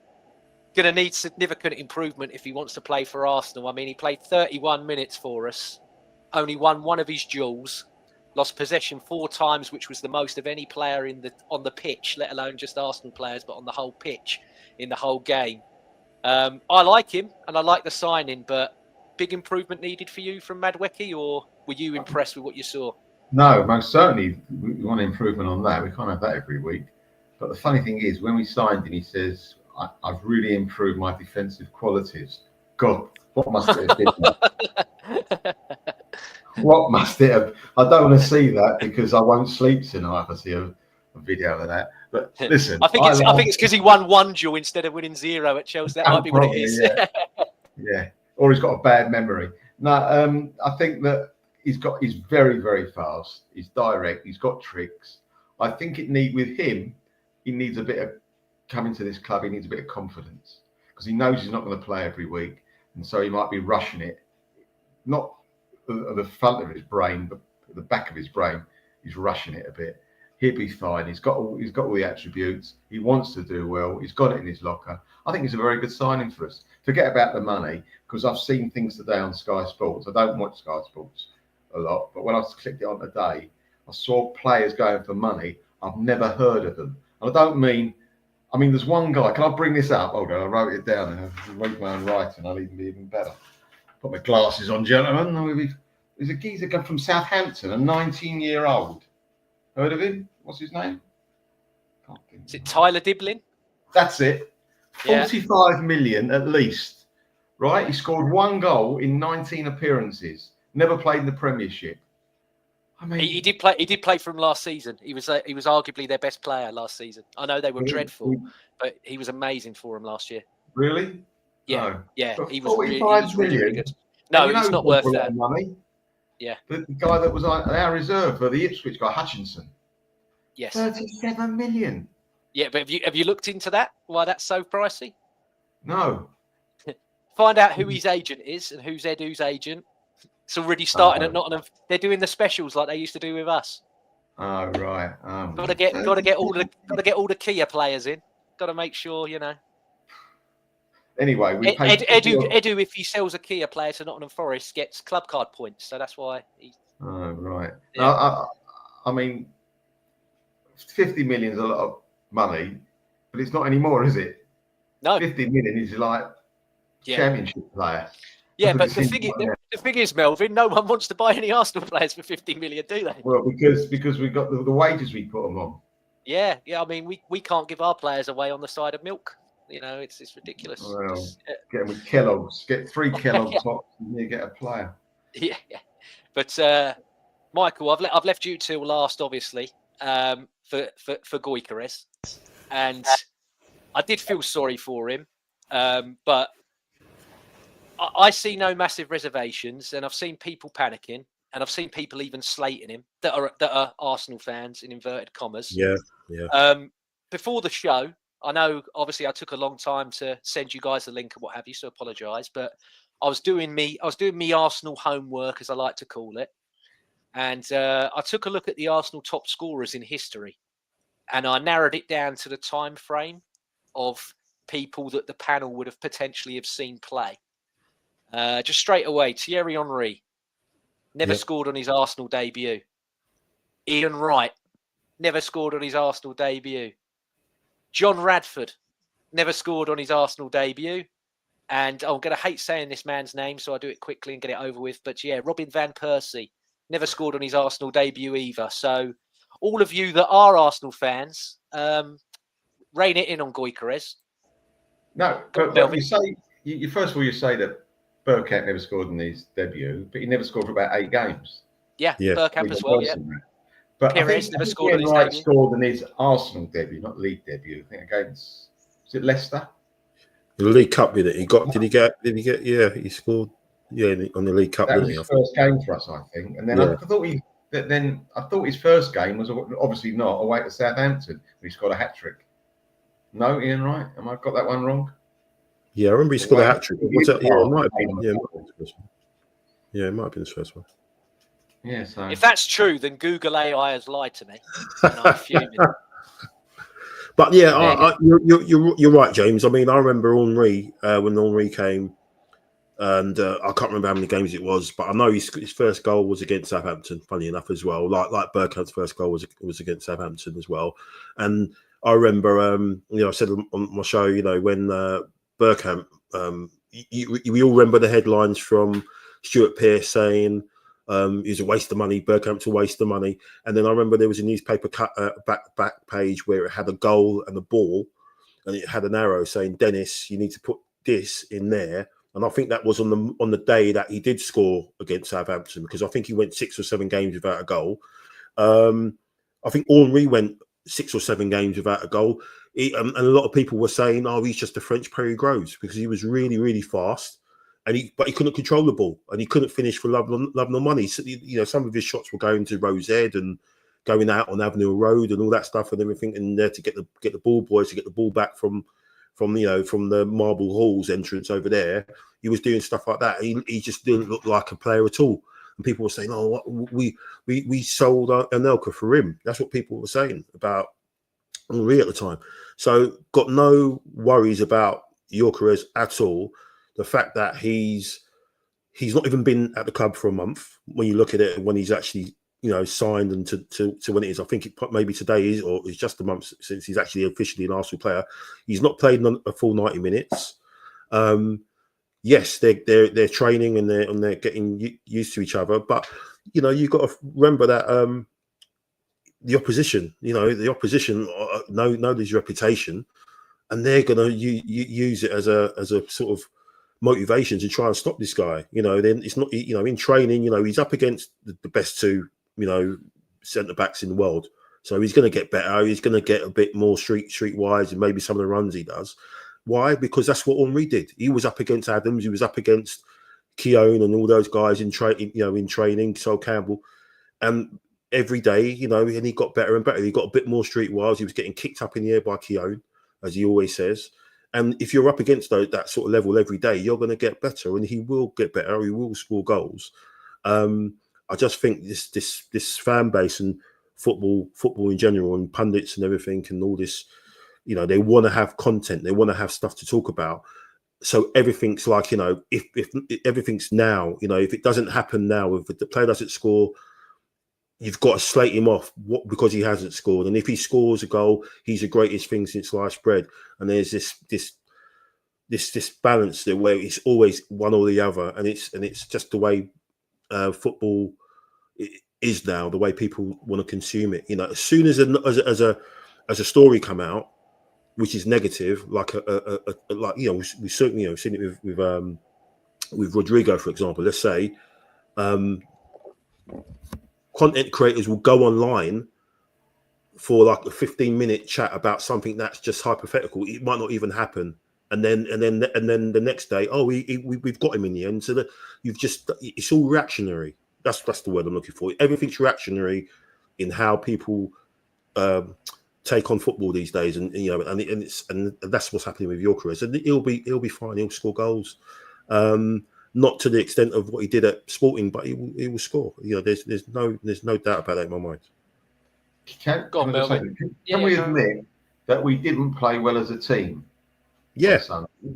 going to need significant improvement if he wants to play for Arsenal. I mean, he played 31 minutes for us, only won one of his duels, lost possession 4 times, which was the most of any player on the pitch, let alone just Arsenal players, but on the whole pitch in the whole game. I like him and I like the signing, but big improvement needed for you from Madueke, or were you impressed with what you saw? No, most certainly we want improvement on that. We can't have that every week. But the funny thing is, when we signed him, he says, "I've really improved my defensive qualities." God, what must it have been? What must it have? I don't want to see that because I won't sleep tonight if I see a video of that. But listen, I think it's because he won 1 duel instead of winning 0 at Chelsea. That might be what it is. Yeah, or he's got a bad memory. No, I think that he's very, very fast. He's direct. He's got tricks. I think he needs a bit of coming to this club. He needs a bit of confidence because he knows he's not going to play every week, and so he might be rushing it. Not at the front of his brain, but at the back of his brain, he's rushing it a bit. He'll be fine. He's got all the attributes. He wants to do well. He's got it in his locker. I think he's a very good signing for us. Forget about the money, because I've seen things today on Sky Sports. I don't watch Sky Sports a lot, but when I clicked it on today, I saw players going for money. I've never heard of them. And I mean, there's one guy. Can I bring this up? Hold on, I wrote it down and I'll read my own writing. I'll even be even better. Put my glasses on, gentlemen. There's a geezer from Southampton, a 19-year-old. Heard of him? What's his name? Is it Tyler Diblin? That's it. 45 million at least. Right? He scored 1 goal in 19 appearances. Never played in the Premiership. I mean, he did play for him last season. He was arguably their best player last season. I know they were dreadful, but he was amazing for him last year. Really? Yeah, no. Yeah. But He was really good. No, he's not worth that money. Yeah. The guy that was on our reserve for the Ipswich guy, Hutchinson. Yes. 37 million. Yeah, but have you looked into that? Why that's so pricey? No. Find out who his agent is and who's Edu's agent. It's already starting at Nottingham. They're doing the specials like they used to do with us. Oh right. Got to get all the Kia players in. Got to make sure, Anyway, we paid Edu, if he sells a Kia player to Nottingham Forest, gets club card points. So that's why. Oh right. Yeah. I mean, 50 million is a lot of money, but it's not anymore, is it? No. 50 million is like championship player. Yeah, That's but what it seems like now. the thing is, Melvin, no one wants to buy any Arsenal players for 50 million, do they? Well, because we got the wages we put them on. Yeah. I mean, we can't give our players away on the side of milk. You know, it's ridiculous. Well, get them with Kellogg's. Get 3 Kellogg Yeah. tops, and you get a player. Yeah. But Michael, I've left you till last, obviously, for Gyökeres, and I did feel sorry for him, but I see no massive reservations, and I've seen people panicking, and I've seen people even slating him that are Arsenal fans in inverted commas. Yeah. Before the show, I know obviously I took a long time to send you guys the link and what have you, so apologise. But I was doing me Arsenal homework, as I like to call it, and I took a look at the Arsenal top scorers in history, and I narrowed it down to the time frame of people that the panel would have potentially have seen play. Just straight away, Thierry Henry never scored on his Arsenal debut. Ian Wright never scored on his Arsenal debut. John Radford never scored on his Arsenal debut. And I'm going to hate saying this man's name, so I'll do it quickly and get it over with. But yeah, Robin van Persie never scored on his Arsenal debut either. So all of you that are Arsenal fans, rein it in on Gyökeres. No, but you say you first of all you say that Bergkamp never scored in his debut, but he never scored for about 8 games. Yeah. Bergkamp as well. Yeah. But Pires never scored on his Wright debut. scored in his Arsenal debut, not league debut. I think against was it Leicester? The League Cup, did it? Did he get? Yeah, he scored. Yeah, on the League Cup. That was his first game for us, I think. And then I thought his first game was obviously not away to Southampton. He scored a hat trick. No, Ian Wright. Am I got that one wrong? Yeah, I remember he scored a hat trick. Yeah, it might have been. Yeah, it might have been his first one. Yeah, it might have been his first one. Yeah. So if that's true, then Google AI has lied to me. And I'm fuming. But yeah, you're right, James. I mean, I remember Henry when Henry came, and I can't remember how many games it was, but I know his first goal was against Southampton. Funny enough, as well, like Bergkamp's first goal was against Southampton as well. And I remember, I said on my show, when Bergkamp, we all remember the headlines from Stuart Pearce saying he's a waste of money. Bergkamp's a waste of money. And then I remember there was a newspaper back page where it had a goal and a ball, and it had an arrow saying, "Dennis, you need to put this in there." And I think that was on the day that he did score against Southampton, because I think he went 6 or 7 games without a goal. I think Henry went 6 or 7 games without a goal. And a lot of people were saying, "Oh, he's just a French Perry Groves," because he was really, really fast. But he couldn't control the ball, and he couldn't finish for love nor money. So, some of his shots were going to Rose Ed and going out on Avenue Road and all that stuff and everything, and there to get the ball boys to get the ball back from the Marble Halls entrance over there. He was doing stuff like that. He just didn't look like a player at all. And people were saying, "Oh, we sold Anelka for him." That's what people were saying about Henry at the time. So got no worries about Gyökeres at all. The fact that he's not even been at the club for a month, when you look at it, when he's actually signed and to when it is, I think maybe today is, or it's just a month since he's actually officially an Arsenal player. He's not played a full 90 minutes. Yes, they're training and they're getting used to each other, but you've got to remember that the opposition know his reputation, and they're going to use it as a sort of motivation to try and stop this guy. Then it's not, in training, he's up against the best 2, centre backs in the world. So he's going to get better. He's going to get a bit more streetwise, and maybe some of the runs he does. Why? Because that's what Henry did. He was up against Adams. He was up against Keown and all those guys in training, Sol Campbell, and every day, and he got better and better. He got a bit more streetwise. He was getting kicked up in the air by Keown, as he always says. And if you're up against that sort of level every day, you're going to get better, and he will get better. He will score goals. I just think this fan base and football in general, and pundits and everything, and all this, they want to have content. They want to have stuff to talk about. So everything's like, if everything's now, if it doesn't happen now, if the player doesn't score, you've got to slate him off because he hasn't scored. And if he scores a goal, he's the greatest thing since sliced bread. And there's this this balance there where it's always one or the other, and it's just the way football is now, the way people want to consume it. As soon as a story come out which is negative, like we certainly seen it with Rodrigo, for example. Let's say content creators will go online for like a 15-minute chat about something that's just hypothetical. It might not even happen. And then the next day, we've got him in the end. So that it's all reactionary. That's the word I'm looking for. Everything's reactionary in how people take on football these days, and that's what's happening with Gyökeres. And he'll be fine. He'll score goals, not to the extent of what he did at Sporting, but he will score. There's no doubt about that in my mind. Can we admit that we didn't play well as a team? Yeah,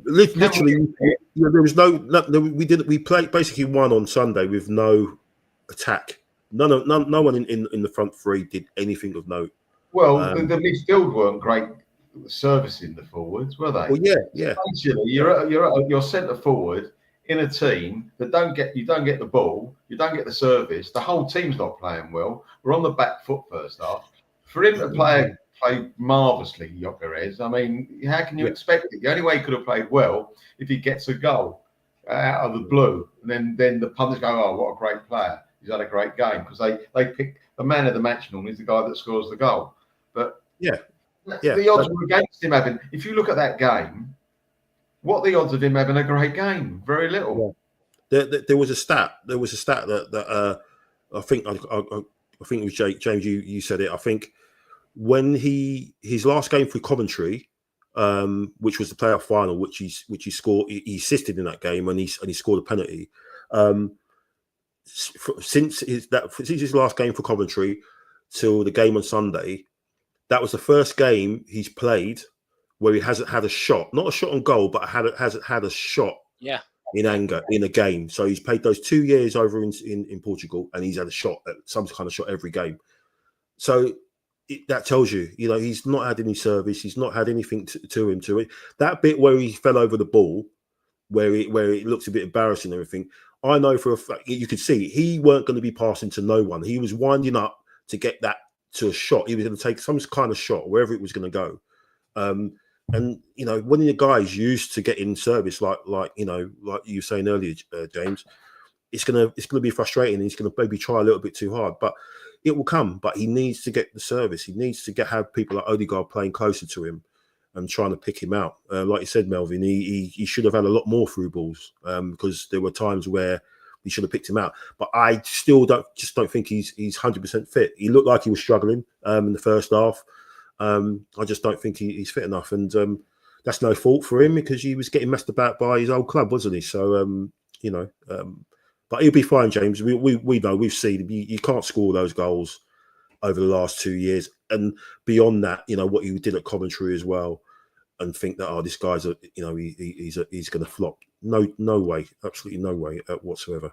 literally. There was no. We didn't. We played basically one on Sunday with no attack. No one in the front three did anything of note. Well, the midfield weren't great servicing the forwards, were they? Well, yeah. Essentially, you're centre forward in a team that don't get the ball, you don't get the service. The whole team's not playing well. We're on the back foot first half. For him to play marvellously, Gyökeres. I mean, how can you expect it? The only way he could have played well if he gets a goal out of the blue, and then the pundits go, "Oh, what a great player! He's had a great game," because they pick the man of the match normally is the guy that scores the goal. But the odds were against him having. If you look at that game, what are the odds of him having a great game? Very little. Yeah. There was a stat. That I think it was James. You said it. I think when his last game for Coventry, which was the playoff final, which he scored, he assisted in that game, and he scored a penalty. Since his last game for Coventry till the game on Sunday, that was the first game he's played where he hasn't had a shot, not a shot on goal, but hasn't had a shot in anger in a game. So he's played those 2 years over in Portugal, and he's had a shot, some kind of shot every game. So that tells you, he's not had any service. He's not had anything to him to it. That bit where he fell over the ball, where it looks a bit embarrassing and everything, I know for a fact, you could see he weren't going to be passing to no one. He was winding up to get that to a shot. He was going to take some kind of shot, wherever it was going to go. And when the guy's used to getting service, like you were saying earlier, James, it's gonna be frustrating. And he's going to maybe try a little bit too hard, but it will come. But he needs to get the service. He needs to have people like Odegaard playing closer to him and trying to pick him out. Like you said, Melvyn, he should have had a lot more through balls, because there were times where he should have picked him out. But I still don't think he's 100% fit. He looked like he was struggling in the first half. I just don't think he's fit enough, and that's no fault for him, because he was getting messed about by his old club, wasn't he? So but he'll be fine, James. We know, we've seen you can't score those goals over the last 2 years, and beyond that, what he did at Coventry as well, and think that this guy's he's going to flop. No way, absolutely no way whatsoever.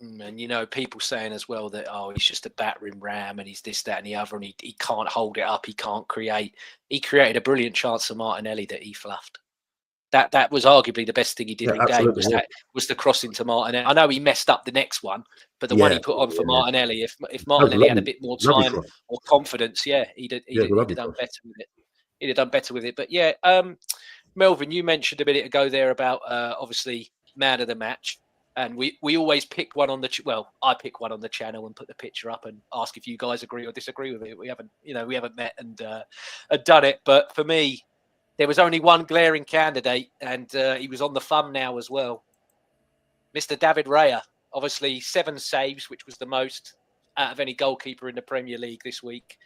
And people saying as well that he's just a battering ram, and he's this, that, and the other, and he can't hold it up, he can't create. He created a brilliant chance for Martinelli that he fluffed. That was arguably the best thing he did in game, was the cross into Martinelli. I know he messed up the next one, but the one he put on for Martinelli, if Martinelli had a bit more time or confidence, he'd have done better with it. He'd have done better with it. But Melvyn, you mentioned a minute ago there about obviously man of the match. And we always pick one on I pick one on the channel and put the picture up and ask if you guys agree or disagree with it. We haven't met and done it. But for me, there was only one glaring candidate, and he was on the thumbnail as well. Mr. David Raya, obviously 7 saves, which was the most out of any goalkeeper in the Premier League this week.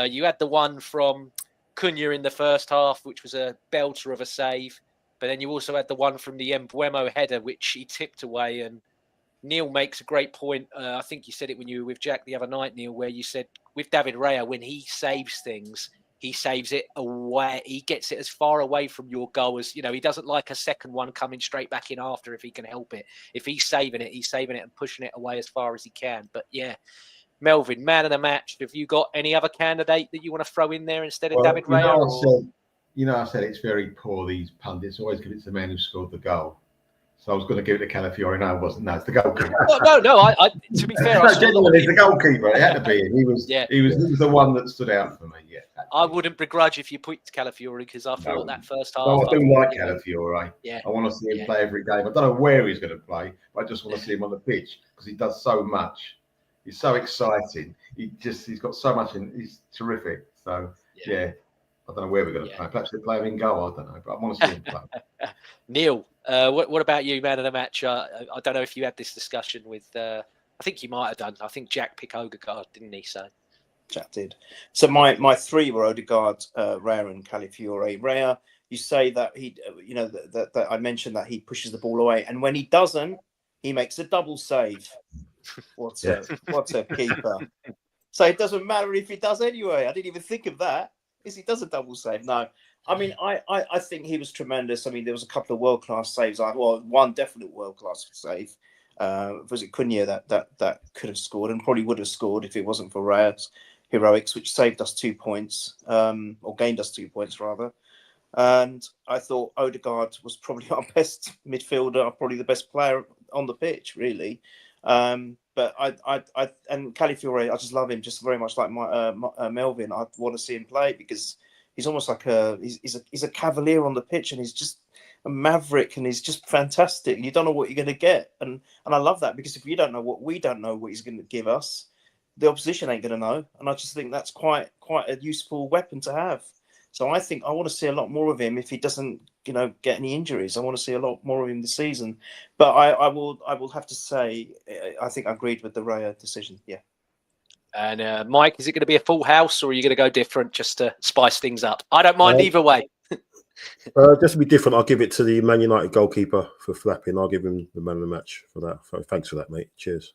You had the one from Cunha in the first half, which was a belter of a save. But then you also had the one from the Embuemo header, which he tipped away. And Neil makes a great point. I think you said it when you were with Jack the other night, Neil, where you said with David Raya, when he saves things, he saves it away. He gets it as far away from your goal as, he doesn't like a second one coming straight back in after if he can help it. If he's saving it and pushing it away as far as he can. But Melvyn, man of the match. Have you got any other candidate that you want to throw in there instead of David Raya? I said it's very poor. These pundits always give it to the man who scored the goal. So I was going to give it to Calafiore. No, it wasn't. No, it's the goalkeeper. No. I to be fair, I saw a lot of it's the goalkeeper. It had to be him. He was the one that stood out for me. Yeah. I wouldn't begrudge if you put Calafiore because I thought that first half. No, I do like Calafiore. Yeah. I want to see him play every game. I don't know where he's going to play, but I just want to see him on the pitch because he does so much. He's so exciting. He's got so much in. He's terrific. So yeah. I don't know where we're going to play. Perhaps they play him in goal. I don't know, but I want to see him play. Neil, what about you, man of the match? I don't know if you had this discussion with. I think you might have done. I think Jack picked Odegaard, didn't he? So Jack did. So my three were Odegaard, Raya, and Calafiore. Raya, you say that he, that I mentioned that he pushes the ball away, and when he doesn't, he makes a double save. What's a keeper? So it doesn't matter if he does anyway. I didn't even think of that. He does a double save. No, I mean, I think he was tremendous. I mean, there was a couple of world-class saves. One definite world-class save. Was it Cunha that could have scored and probably would have scored if it wasn't for Raya's heroics, which saved us 2 points, or gained us 2 points rather. And I thought Odegaard was probably our best midfielder, probably the best player on the pitch, really. But I and Calafiore, I just love him, just very much like Melvyn. I want to see him play because he's almost like he's a cavalier on the pitch, and he's just a maverick, and he's just fantastic. You don't know what you're going to get, and I love that because if you don't know what we don't know what he's going to give us, the opposition ain't going to know, and I just think that's quite a useful weapon to have. So I think I want to see a lot more of him if he doesn't, get any injuries. I want to see a lot more of him this season. But I will have to say, I think I agreed with the Raya decision. Yeah. And Mike, is it going to be a full house, or are you going to go different just to spice things up? I don't mind either way. Just to be different, I'll give it to the Man United goalkeeper for flapping. I'll give him the man of the match for that. So thanks for that, mate. Cheers.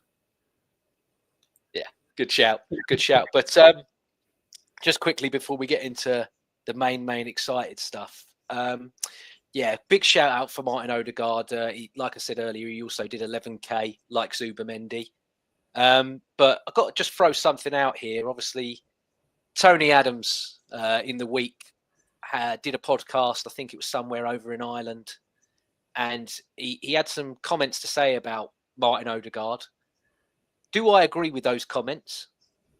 Yeah, good shout. But just quickly before we get into the main excited stuff. Big shout out for Martin Odegaard. Like I said earlier, he also did 11k like Zubimendi. But I've got to just throw something out here. Obviously, Tony Adams in the week did a podcast. I think it was somewhere over in Ireland. And he had some comments to say about Martin Odegaard. Do I agree with those comments?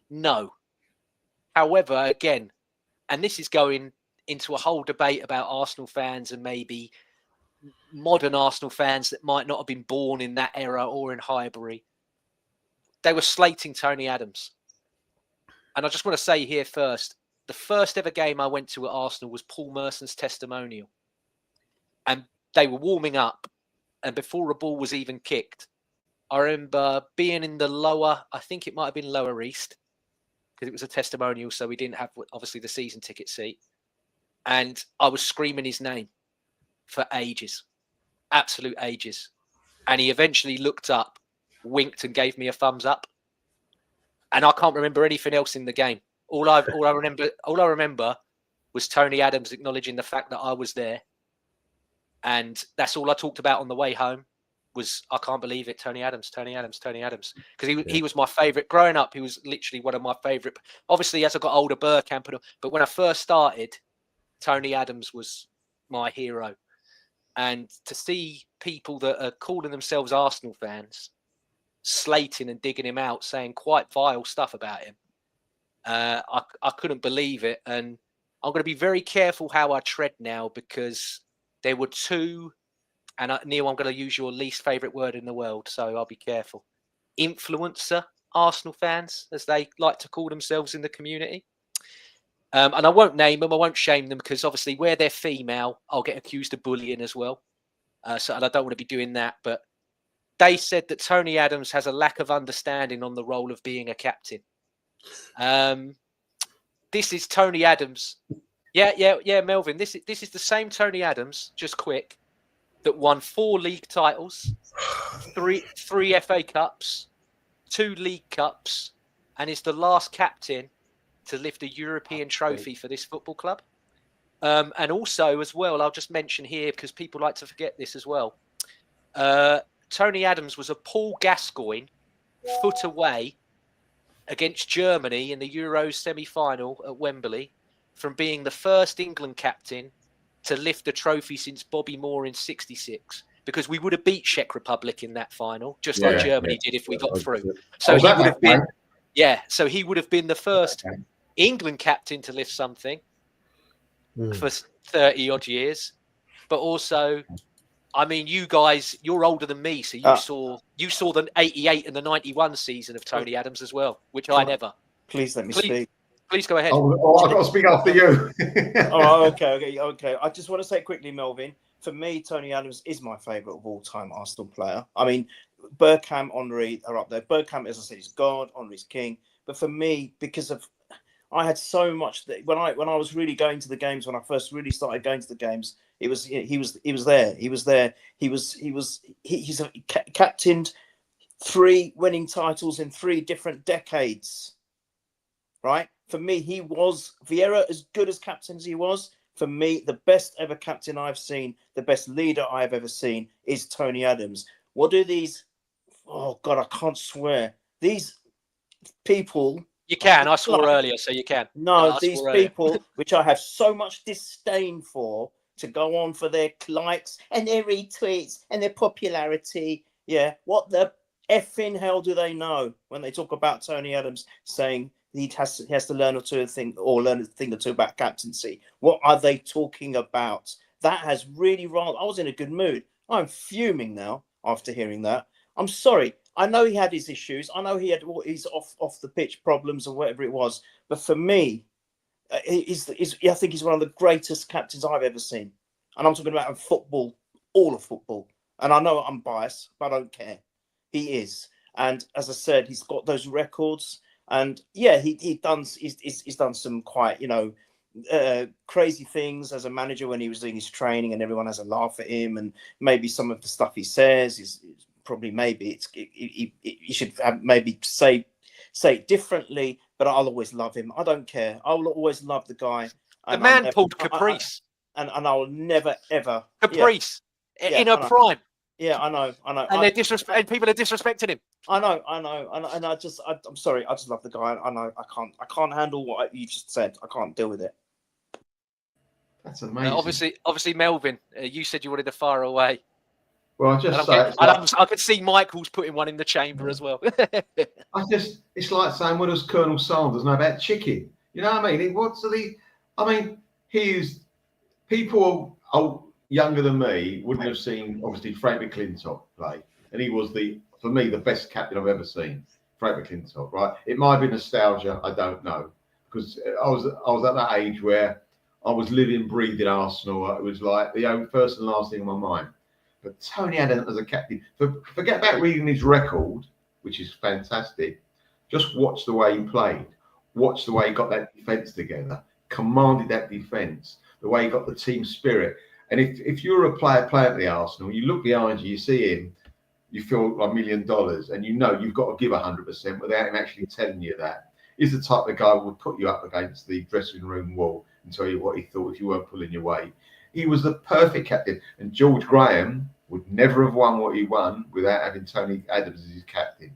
No. However, again, and this is going into a whole debate about Arsenal fans and maybe modern Arsenal fans that might not have been born in that era or in Highbury. They were slating Tony Adams. And I just want to say here first, the first ever game I went to at Arsenal was Paul Merson's testimonial. And they were warming up. And before a ball was even kicked, I remember being in the lower, I think it might have been lower east, because it was a testimonial, so we didn't have, obviously, the season ticket seat. And I was screaming his name for ages, absolute ages. And he eventually looked up, winked, and gave me a thumbs up. And I can't remember anything else in the game. All I remember was Tony Adams acknowledging the fact that I was there. And that's all I talked about on the way home. Was I can't believe it, Tony Adams. Because he was my favourite. Growing up, he was literally one of my favourite. Obviously, as I got older, Bergkamp, but when I first started, Tony Adams was my hero. And to see people that are calling themselves Arsenal fans slating and digging him out, saying quite vile stuff about him, I couldn't believe it. And I'm going to be very careful how I tread now, because there were two... And Neil, I'm going to use your least favourite word in the world, so I'll be careful. Influencer Arsenal fans, as they like to call themselves in the community. And I won't name them, I won't shame them, because obviously where they're female, I'll get accused of bullying as well. And I don't want to be doing that. But they said that Tony Adams has a lack of understanding on the role of being a captain. This is Tony Adams. Yeah, Melvyn. This is the same Tony Adams, just quick, that won 4 league titles, three FA Cups, 2 League Cups, and is the last captain to lift a European trophy for this football club. And also, as well, I'll just mention here, because people like to forget this as well, Tony Adams was a Paul Gascoigne foot away against Germany in the Euros semi-final at Wembley from being the first England captain to lift a trophy since Bobby Moore in '66, because we would have beat Czech Republic in that final, just like Germany did if we got through. So he would have been, so he would have been the first England captain to lift something for 30 odd years. But also, I mean, you guys, you're older than me, so you saw the '88 and the '91 season of Tony Adams as well, which I never. Please let me speak. Please go ahead. I've got to speak after you. Okay. I just want to say quickly, Melvyn, for me, Tony Adams is my favourite of all-time Arsenal player. I mean, Bergkamp, Henry are up there. Bergkamp, as I said, is God, Henry's king. But for me, because of I had so much that when I was really going to the games, when I first really started going to the games, he was there. He's captained 3 winning titles in 3 different decades. Right? For me, he was Vieira, as good as captain as he was. For me, the best ever captain I've seen, the best leader I've ever seen is Tony Adams. What do these? Oh God, I can't swear. These people. You can. I swore earlier, so you can. No, these people, which I have so much disdain for, to go on for their likes and their retweets and their popularity. Yeah, what the effing hell do they know when they talk about Tony Adams saying he has to learn a thing or two about captaincy? What are they talking about? That has really wrong. I was in a good mood. I'm fuming now after hearing that. I'm sorry. I know he had his issues. I know he had his off the pitch problems or whatever it was. But for me, I think he's one of the greatest captains I've ever seen. And I'm talking about football, all of football. And I know I'm biased, but I don't care. He is. And as I said, he's got those records. And yeah, he's done some quite, crazy things as a manager when he was doing his training, and everyone has a laugh at him. And maybe some of the stuff he says is probably he should have maybe say it differently. But I'll always love him. I don't care. I will always love the guy. The man pulled Caprice, and I will never ever Caprice in her prime. Yeah, I know. And people are disrespecting him. I know, and I'm sorry. I just love the guy. I know. I can't handle what you just said. I can't deal with it. That's amazing. Obviously, Melvyn, you said you wanted to fire away. Well, I could see Michael's putting one in the chamber as well. It's like saying, what does Colonel Sanders know about chicken? You know what I mean? People younger than me wouldn't have seen, obviously, Frank McClintock play. And he was, for me, the best captain I've ever seen. Frank McClintock, right? It might be nostalgia, I don't know. Because I was at that age where I was living, breathing Arsenal. It was like the first and last thing on my mind. But Tony Adams as a captain, forget about reading his record, which is fantastic. Just watch the way he played. Watch the way he got that defence together, commanded that defence, the way he got the team spirit. And if you're a player playing at the Arsenal, you look behind you, you see him, you feel like $1 million, and you know you've got to give 100% without him actually telling you that. He's the type of guy who would put you up against the dressing room wall and tell you what he thought if you weren't pulling your weight. He was the perfect captain, and George Graham would never have won what he won without having Tony Adams as his captain.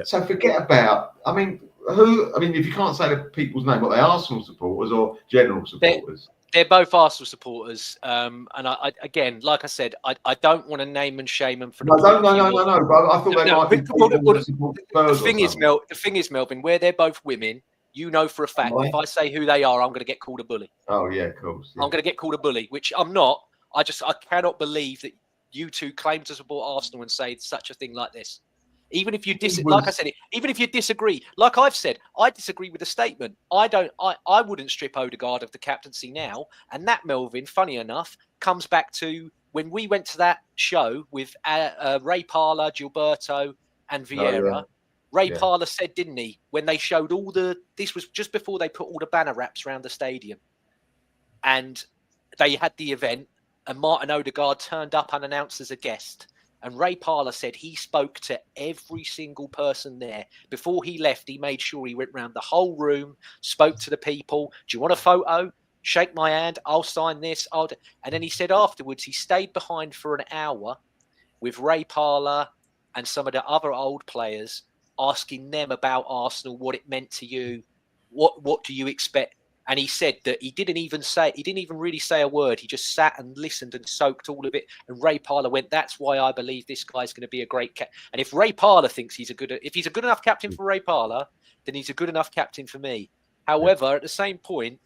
So forget about, if you can't say the people's name, what they Arsenal supporters or general supporters? They're both Arsenal supporters. And I again, like I said, I don't want to name and shame them for No. But I thought they might be people that support Spurs. The thing is, Melvyn, where they're both women, you know for a fact, if I say who they are, I'm going to get called a bully. Oh, yeah, of course. Yeah. I'm going to get called a bully, which I'm not. I cannot believe that you two claim to support Arsenal and say such a thing like this. Even if you even if you disagree, like I've said, I disagree with the statement. I wouldn't strip Odegaard of the captaincy now. And that, Melvyn, funny enough, comes back to when we went to that show with Ray Parlour, Gilberto, and Vieira. Oh, yeah. Ray Parlour said, didn't he, when they showed this was just before they put all the banner wraps around the stadium, and they had the event, and Martin Odegaard turned up unannounced as a guest. And Ray Parlour said he spoke to every single person there. Before he left, he made sure he went around the whole room, spoke to the people. Do you want a photo? Shake my hand. I'll sign this. And then he said afterwards, he stayed behind for an hour with Ray Parlour and some of the other old players, asking them about Arsenal, what it meant to you. What do you expect And he said that he didn't even really say a word. He just sat and listened and soaked all of it. And Ray Parlour went, "That's why I believe this guy's going to be a great captain." And if Ray Parlour thinks if he's a good enough captain for Ray Parlour, then he's a good enough captain for me. However, at the same point,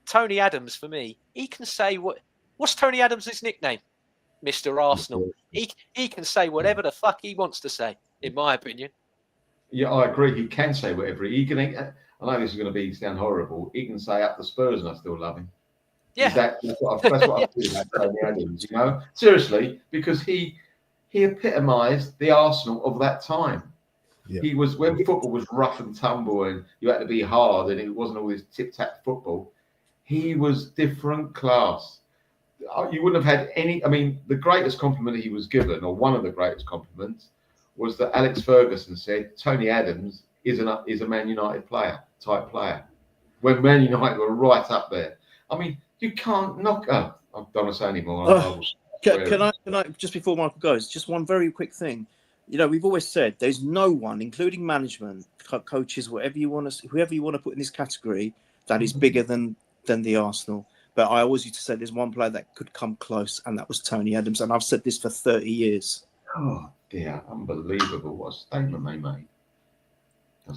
Tony Adams, for me, he can say what's Tony Adams' nickname? Mr. Arsenal. He can say whatever the fuck he wants to say, in my opinion. Yeah, I agree. He can say whatever he can. I know this is going to sound horrible. He can say up the Spurs, and I still love him. Yeah, that's what I feel about Tony Adams. You know, seriously, because he epitomised the Arsenal of that time. Yeah. He was when football was rough and tumble, and you had to be hard, and it wasn't all this tip-tap football. He was different class. You wouldn't have had any. I mean, the greatest compliment he was given, or one of the greatest compliments, was that Alex Ferguson said Tony Adams is a Man United type player. When Man United were right up there. I mean, you can't knock. I don't want to say anymore. Can I just before Michael goes, just one very quick thing. You know, we've always said there's no one, including management, coaches, whoever you want to put in this category, that is bigger than the Arsenal. But I always used to say there's one player that could come close, and that was Tony Adams. And I've said this for 30 years. Oh dear, unbelievable! What a statement they made.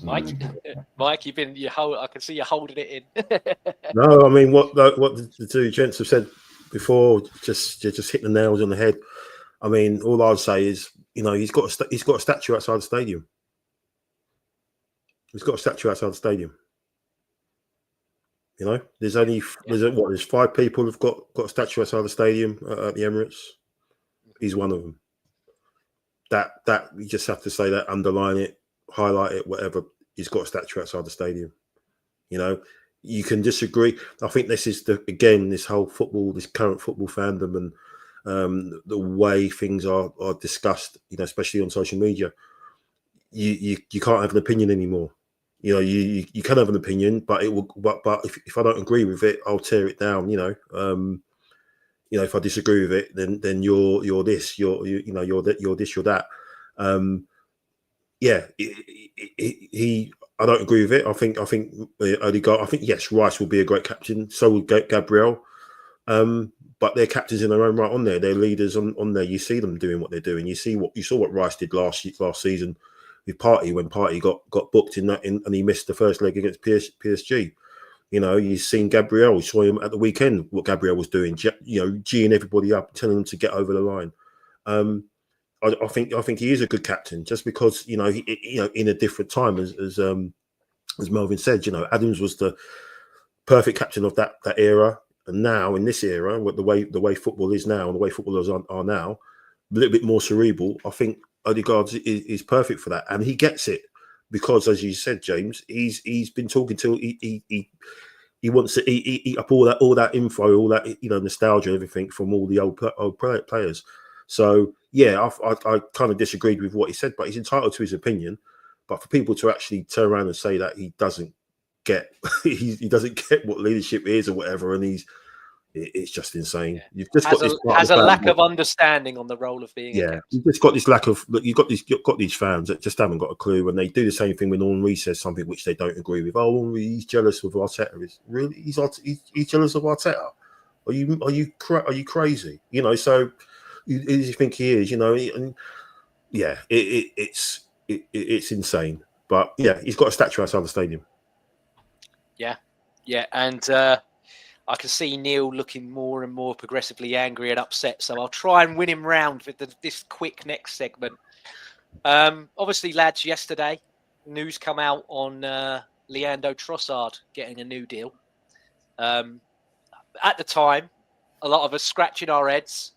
Mike, I can see you holding it in. No, I mean what the two gents have said before, just hit the nails on the head. I mean, all I'd say is, you know, he's got a statue outside the stadium. He's got a statue outside the stadium. You know, there's 5 people who've got a statue outside the stadium at the Emirates. He's one of them. That you just have to say that, underline it, highlight it, whatever. He's got a statue outside the stadium. You know, you can disagree. I think this is this whole football, this current football fandom, and the way things are discussed. You know, especially on social media. You can't have an opinion anymore. You know, you can have an opinion, but it will. But if I don't agree with it, I'll tear it down. You know, if I disagree with it, then you're this, you're this, you're that. I don't agree with it. I think Odegaard. I think yes, Rice will be a great captain. So will Gabriel. But they're captains in their own right on there. They're leaders on there. You see them doing what they're doing. You saw what Rice did last season with Partey when Partey got booked in and he missed the first leg against PSG. You know, you've seen Gabriel. You saw him at the weekend. What Gabriel was doing, geeing everybody up, telling them to get over the line. I think he is a good captain, just because he in a different time, as Melvyn said. You know, Adams was the perfect captain of that era, and now in this era, with the way football is now and the way footballers are now, a little bit more cerebral. I think Odegaard is perfect for that, and he gets it because, as you said, James, he's been talking to he wants to eat up all that info, all that nostalgia, and everything from all the old players. So yeah, I kind of disagreed with what he said, but he's entitled to his opinion. But for people to actually turn around and say that he doesn't get he doesn't get what leadership is or whatever, and it's just insane. Yeah. You've just has a lack of understanding on the role of being. Yeah, you've just got this lack of. You've got these fans that just haven't got a clue, and they do the same thing when Henry says something which they don't agree with. Oh, he's jealous of Arteta. He's jealous of Arteta. Are you crazy? You know, so who do you think he is? You know, and yeah, it's insane. But yeah, he's got a statue outside the stadium. Yeah, and I can see Neil looking more and more progressively angry and upset. So I'll try and win him round with this quick next segment. Obviously, lads, yesterday news come out on Leandro Trossard getting a new deal. At the time, a lot of us scratching our heads,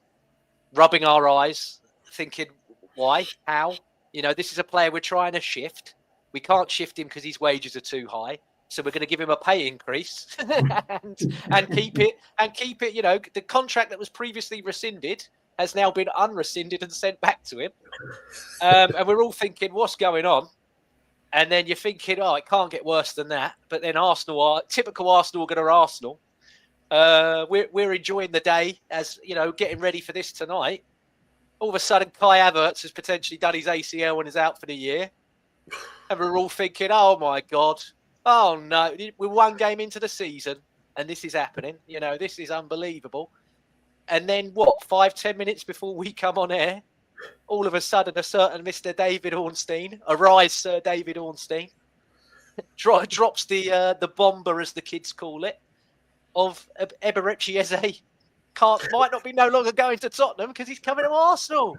rubbing our eyes, thinking, why? How? You know, this is a player we're trying to shift. We can't shift him because his wages are too high. So we're going to give him a pay increase and keep it. You know, the contract that was previously rescinded has now been unrescinded and sent back to him. And we're all thinking, what's going on? And then you're thinking, oh, it can't get worse than that. But then Arsenal are typical Arsenal going to Arsenal. We're enjoying the day, as you know, getting ready for this tonight. All of a sudden, Kai Havertz has potentially done his ACL and is out for the year. And we're all thinking, oh my God, Oh no, we're one game into the season and this is happening. You know, this is unbelievable. And then what, 5-10 minutes before we come on air, all of a sudden a certain Mr. David Ornstein, arise Sir David Ornstein, drops the bomber, as the kids call it, of Eberechi Eze. Might not be no longer going to Tottenham because he's coming to Arsenal.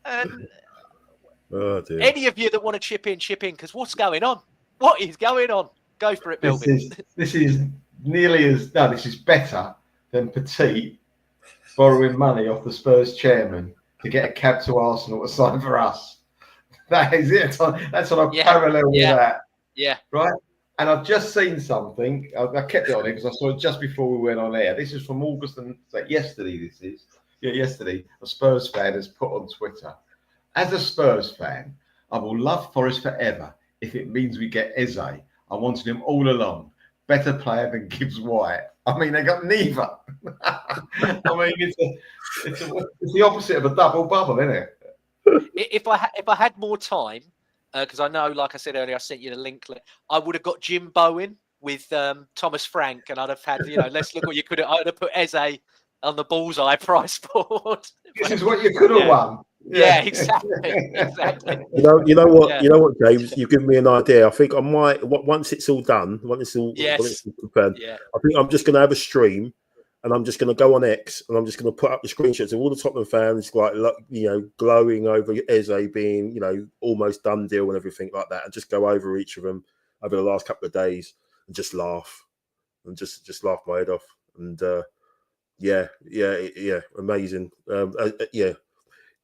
And Oh dear. any of you that want to chip in, because what's going on? What is going on? Go for it, Melvyn. This is nearly as no. This is better than Petit borrowing money off the Spurs chairman to get a cab to Arsenal to sign for us. That is it. That's on a parallel with that. Yeah. Right. And I've just seen something. I kept it on it because I saw it just before we went on air. This is from August and yesterday. This is yesterday. A Spurs fan has put on Twitter. As a Spurs fan, I will love Forest forever if it means we get Eze. I wanted him all along. Better player than Gibbs White. I mean, they got neither. I mean, it's the opposite of a double bubble, isn't it? If I had more time, because I know, like I said earlier, I sent you the link. I would have got Jim Bowen with Thomas Frank, and I'd have had, let's look what you could have. I would have put Eze on the bullseye price board. This is what you could have won. Yeah, exactly. You know what, James? You've given me an idea. I think I might once it's all done, once it's all confirmed. Yeah. I think I'm just going to have a stream, and I'm just going to go on X, and I'm just going to put up the screenshots of all the Tottenham fans, glowing over Eze being, almost done deal and everything like that, and just go over each of them over the last couple of days and just laugh and laugh my head off. And amazing.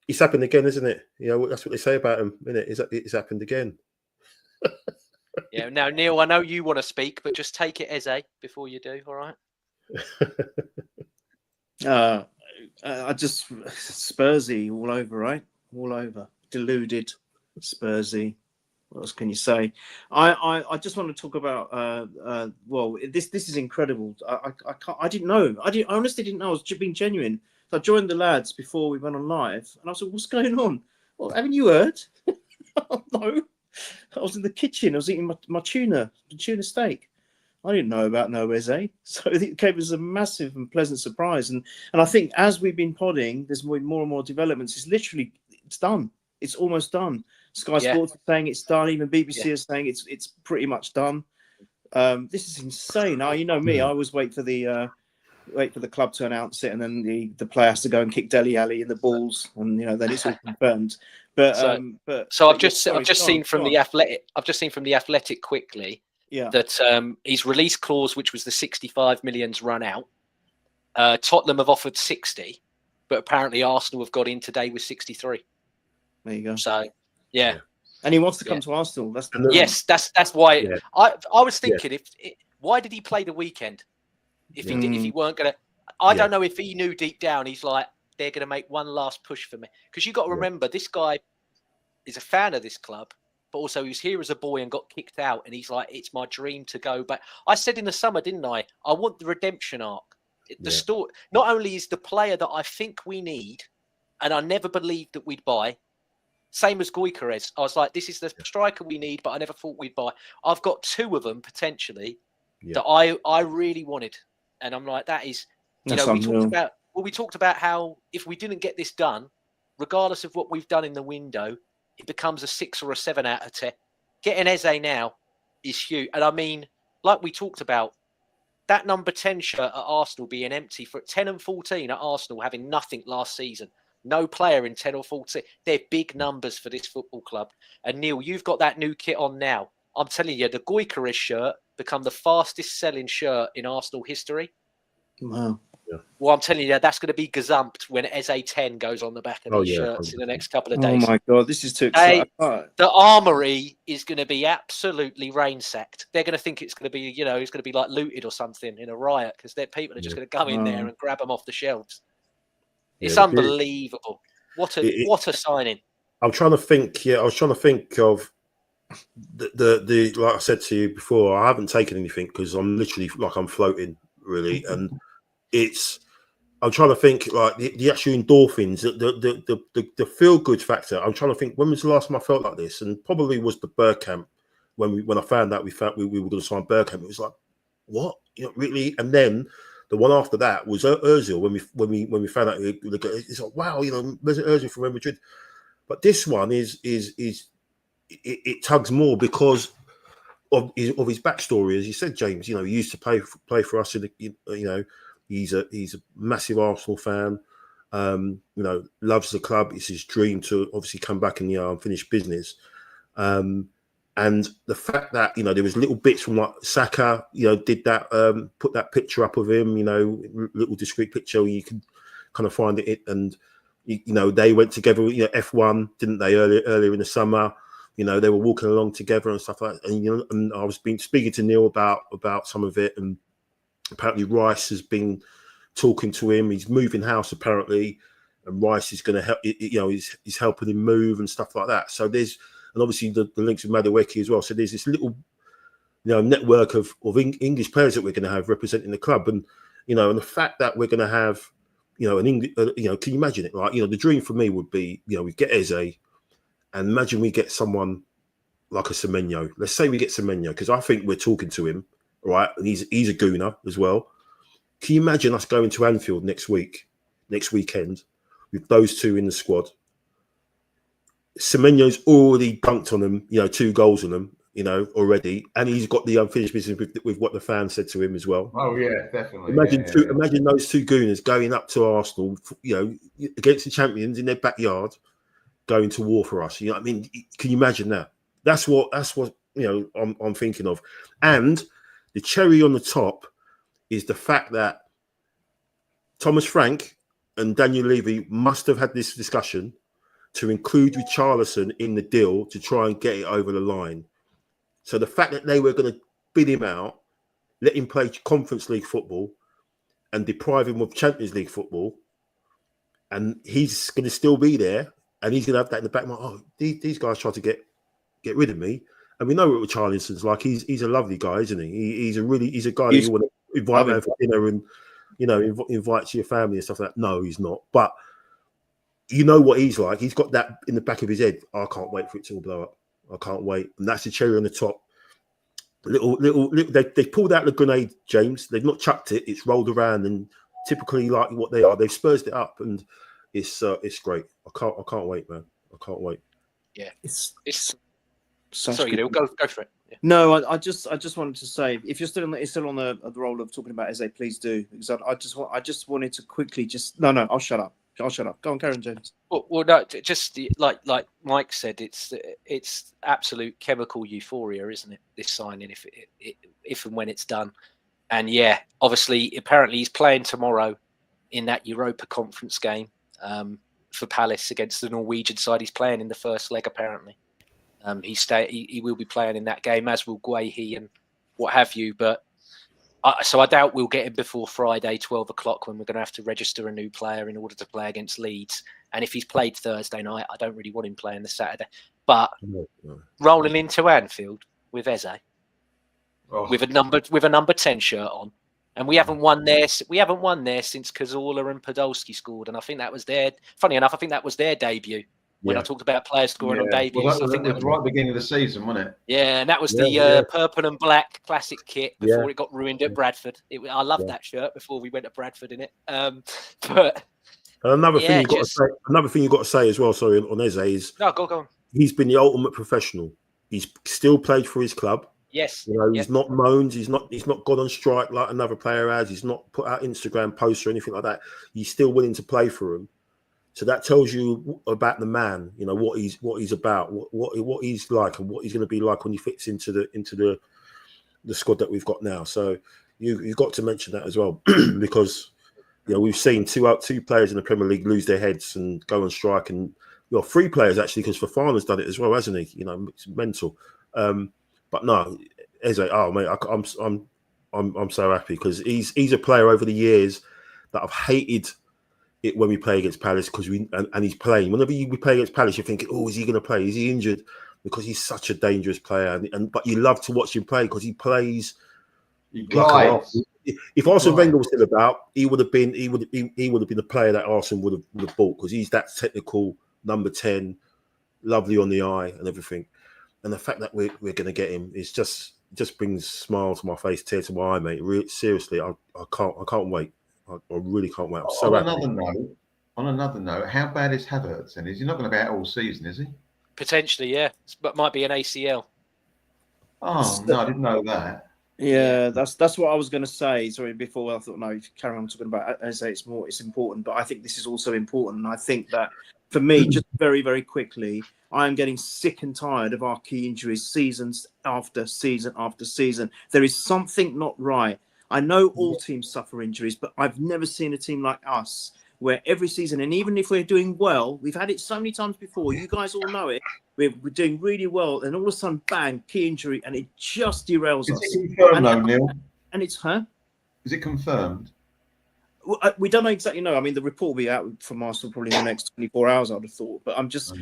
It's happened again, isn't it? That's what they say about him, isn't it? It's happened again. Yeah. Now, Neil, I know you want to speak, but just take it Eze before you do. All right. I just Spursy all over, right? All over. Deluded Spursy. What else can you say? I just want to talk about this is incredible. I didn't know. I honestly didn't know. I was being genuine. So I joined the lads before we went on live, and I was like, "What's going on? Well, haven't you heard?" No, I was in the kitchen. I was eating my tuna steak. I didn't know about no Eze, so it came as a massive and pleasant surprise. And I think as we've been podding, there's more and more developments. It's done. It's almost done. Sky Sports is saying it's done. Even BBC is saying it's pretty much done. This is insane. Now, you know me. I always wait for the club to announce it, and then the player has to go and kick Dele Alli in the balls, and then it's all confirmed. But I've just seen from the Athletic quickly that his release clause, which was the 65 million's run out, Tottenham have offered 60, but apparently Arsenal have got in today with 63. There you go. So and he wants to come to Arsenal. That's why. Yeah. I was thinking, why did he play the weekend? If he weren't gonna, I don't know if he knew deep down. He's like, they're gonna make one last push for me, because you got to remember, this guy is a fan of this club, but also he was here as a boy and got kicked out, and he's like, it's my dream to go back. I said in the summer, didn't I? I want the redemption arc. The story. Not only is the player that I think we need, and I never believed that we'd buy. Same as Gyökeres. I was like, this is the striker we need, but I never thought we'd buy. I've got two of them potentially that I really wanted. And I'm like, that is, we talked about how if we didn't get this done, regardless of what we've done in the window, it becomes a 6 or a 7 out of 10. Getting Eze now is huge. And I mean, like we talked about, that number 10 shirt at Arsenal being empty for 10 and 14 at Arsenal, having nothing last season. No player in 10 or 14. They're big numbers for this football club. And Neil, you've got that new kit on now. I'm telling you, the Gyökeres shirt become the fastest selling shirt in Arsenal history. Wow. Yeah. Well, I'm telling you, that's going to be gazumped when Eze 10 goes on the back of these shirts in the next couple of days. Oh my God, this is too exciting. The armory is going to be absolutely rain-sacked. They're going to think it's going to be, it's going to be like looted or something in a riot, because people are just going to go in there and grab them off the shelves. It's unbelievable. What a signing. I'm trying to think. I was trying to think of the like I said to you before. I haven't taken anything because I'm literally I'm floating really, and I'm trying to think like the actual endorphins, the feel good factor. I'm trying to think, when was the last time I felt like this, and probably was the Bergkamp when I found out we were going to sign Bergkamp, it was like, what? You know, really? And then the one after that was Ozil. When we found out, it's like, wow, you know, there's Ozil from Real Madrid. But this one is it tugs more because of his backstory, as you said, James. You know, he used to play for us. You know, he's a massive Arsenal fan. You know, loves the club. It's his dream to obviously come back and unfinished business. And the fact that, you know, there was little bits from like Saka, you know, did that, put that picture up of him, you know, little discreet picture where you can kind of find it. And, you know, they went together, you know, F1, didn't they, earlier in the summer? You know, they were walking along together and stuff like that. And, you know, and I was speaking to Neil about some of it. And apparently Rice has been talking to him. He's moving house, apparently. And Rice is going to help, you know, he's helping him move and stuff like that. So and obviously the links with Madueke as well. So there's this little, you know, network of English players that we're going to have representing the club, and you know, and the fact that we're going to have, you know, you know, can you imagine it? Like, you know, the dream for me would be, you know, we get Eze, and imagine we get someone like a Semenyo. Let's say we get Semenyo, because I think we're talking to him, right? And he's a gooner as well. Can you imagine us going to Anfield next weekend, with those two in the squad? Semenyo's already dunked on them, you know, 2 goals on them, you know, already, and he's got the unfinished business with what the fans said to him as well. Oh yeah, definitely. Imagine those 2 gooners going up to Arsenal, you know, against the champions in their backyard, going to war for us. You know what I mean? Can you imagine that? That's what you know I'm thinking of. And the cherry on the top is the fact that Thomas Frank and Daniel Levy must have had this discussion to include Richarlison in the deal to try and get it over the line. So the fact that they were going to bid him out, let him play Conference League football, and deprive him of Champions League football, and he's going to still be there, and he's going to have that in the back of my mind. Oh, these guys tried to get rid of me, and we know what Richarlison's like. He's a lovely guy, isn't he? He's a guy that you want to invite around for dinner and, you know, invite your family and stuff like that. No, he's not, but you know what he's like. He's got that in the back of his head. I can't wait for it to all blow up. I can't wait. And that's the cherry on the top. Little. They pulled out the grenade, James. They've not chucked it. It's rolled around, and typically like what they are, they've spursed it up, and it's great. I can't wait, man. I can't wait. Yeah, it's sorry, go for it. Yeah. No, I just wanted to say, if you're still on the role of talking about Eze, please do, because I just wanted to quickly no, I'll shut up. Go on, Karen James. Well, no, just like Mike said, it's absolute chemical euphoria, isn't it? This signing, if and when it's done, and yeah, obviously, apparently he's playing tomorrow in that Europa Conference game for Palace against the Norwegian side. He's playing in the first leg, apparently. He will be playing in that game, as will Guehi and what have you. But so I doubt we'll get him before Friday, 12 o'clock, when we're going to have to register a new player in order to play against Leeds. And if he's played Thursday night, I don't really want him playing the Saturday. But rolling into Anfield with Eze, with a number 10 shirt on, and we haven't won there. We haven't won there since Cazorla and Podolski scored, and I think that was funny enough, I think that was their debut. When I talked about players scoring on debuts, well, I think that was right at the beginning of the season, wasn't it? Yeah, and that was the purple and black classic kit before it got ruined at Bradford. I loved that shirt before we went to Bradford in it. But another thing you've got to say as well. Sorry, on Eze is go on. He's been the ultimate professional. He's still played for his club. Yes, you know, he's not moaned. He's not gone on strike like another player has. He's not put out Instagram posts or anything like that. He's still willing to play for him. So that tells you about the man, you know, what he's about, what he's like, and what he's going to be like when he fits into the squad that we've got now. So you've got to mention that as well, because you know we've seen two players in the Premier League lose their heads and go on strike, and you know 3 players actually, because Fofana's done it as well, hasn't he? You know, it's mental. But no, Eze, oh mate, I'm so happy, because he's a player over the years that I've hated it when we play against Palace, because and he's playing. Whenever we play against Palace, you're thinking, oh, is he going to play? Is he injured? Because he's such a dangerous player, but you love to watch him play because he plays. If Arsene Wenger was still about, he would have been the player that Arsene would have bought, because he's that technical number 10, lovely on the eye and everything. and the fact that we're going to get him is just brings a smile to my face, tear to my eye, mate. Seriously, I can't wait. I really can't wait. I'm so happy. On another note, how bad is Havertz? And is he not going to be out all season? Is he? Potentially, yeah, but might be an ACL. Oh no, I didn't know that. Yeah, that's what I was going to say. Sorry, before I thought, no, if you carry on talking about, as I say, it's important, but I think this is also important. And I think that for me, just very, very quickly, I am getting sick and tired of our key injuries seasons after season after season. There is something not right. I know all teams suffer injuries, but I've never seen a team like us where every season, and even if we're doing well, we've had it so many times before, you guys all know it, we're doing really well, and all of a sudden, bang, key injury, and it just derails us. Is it confirmed, though, Neil? And it's her. Is it confirmed? Well, we don't know exactly. No, I mean the report will be out from Arsenal probably in the next 24 hours. I'd have thought, but I'm just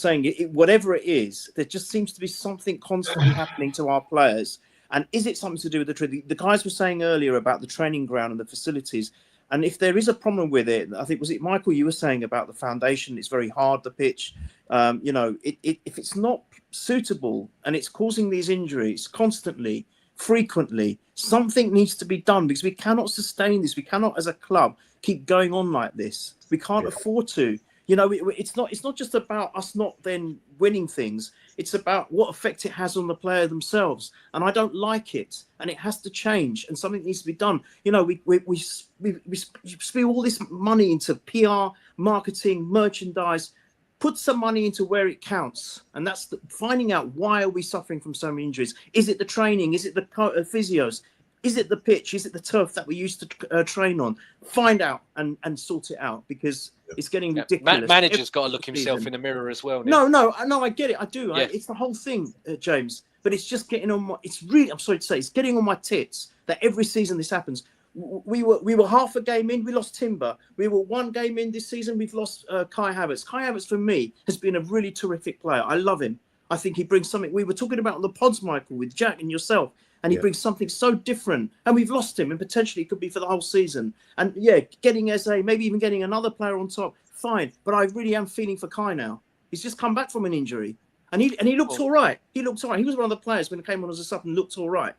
saying, whatever it is, there just seems to be something constantly happening to our players. And is it something to do with the training? The guys were saying earlier about the training ground and the facilities. And if there is a problem with it, I think, was it Michael, you were saying about the foundation, it's very hard, the pitch. If it's not suitable and it's causing these injuries constantly, frequently, something needs to be done, because we cannot sustain this. We cannot, as a club, keep going on like this. We can't afford to. It's not just about us not then winning things. It's about what effect it has on the player themselves. And I don't like it. And it has to change. And something needs to be done. We spill all this money into PR, marketing, merchandise. Put some money into where it counts. And that's finding out, why are we suffering from so many injuries? Is it the training? Is it the physios? Is it the pitch? Is it the turf that we used to train on? Find out and sort it out, because it's getting ridiculous. Manager's got to look himself in the mirror as well. Neil. No, I get it. I do. Yeah. It's the whole thing, James. But it's just getting on my. It's really. I'm sorry to say, it's getting on my tits that every season this happens. We were half a game in. We lost Timber. We were one game in this season. We've lost Kai Havertz. Kai Havertz, for me, has been a really terrific player. I love him. I think he brings something. We were talking about on the pods, Michael, with Jack and yourself. And he brings something so different. And we've lost him, and potentially it could be for the whole season. And getting Eze, maybe even getting another player on top, fine. But I really am feeling for Kai now. He's just come back from an injury. And he looked all right. He looked all right. He was one of the players when he came on as a sub and looked all right.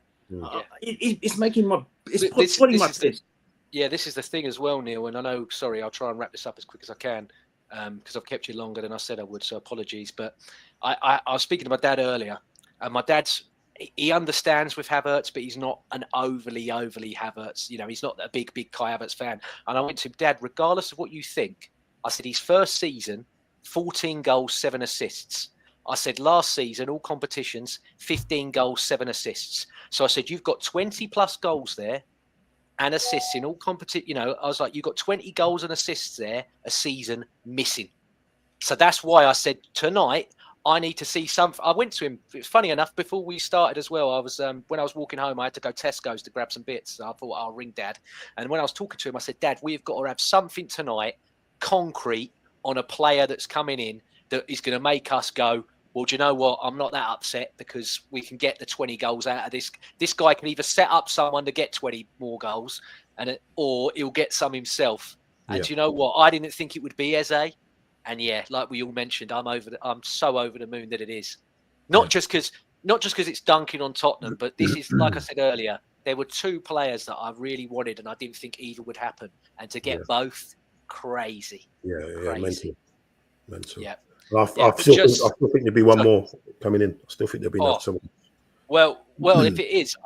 It's making my... It's putting my fist. Yeah, this is the thing as well, Neil. And I know, sorry, I'll try and wrap this up as quick as I can, because I've kept you longer than I said I would, so apologies. But I was speaking to my dad earlier, and my dad's... He understands with Havertz, but he's not an overly Havertz. He's not a big Kai Havertz fan. And I went to him, Dad, regardless of what you think, I said, his first season, 14 goals, 7 assists. I said, last season, all competitions, 15 goals, 7 assists. So I said, you've got 20 plus goals there and assists in all competition. I was like, you've got 20 goals and assists there a season missing. So that's why I said tonight, I need to see some. I went to him. It's funny enough, before we started as well, I was when I was walking home, I had to go Tesco's to grab some bits. So I thought I'll ring Dad. And when I was talking to him, I said, Dad, we've got to have something tonight, concrete, on a player that's coming in that is going to make us go, well, do you know what? I'm not that upset, because we can get the 20 goals out of this. This guy can either set up someone to get 20 more goals, or he'll get some himself. And do you know what? I didn't think it would be Eze. And like we all mentioned, I'm so over the moon that it is. Not just because it's dunking on Tottenham, but this is, like I said earlier, there were 2 players that I really wanted, and I didn't think either would happen. And to get both, crazy. Mental. Yeah. I still think there'll be one more coming in. I still think there'll be someone. Well, if it is,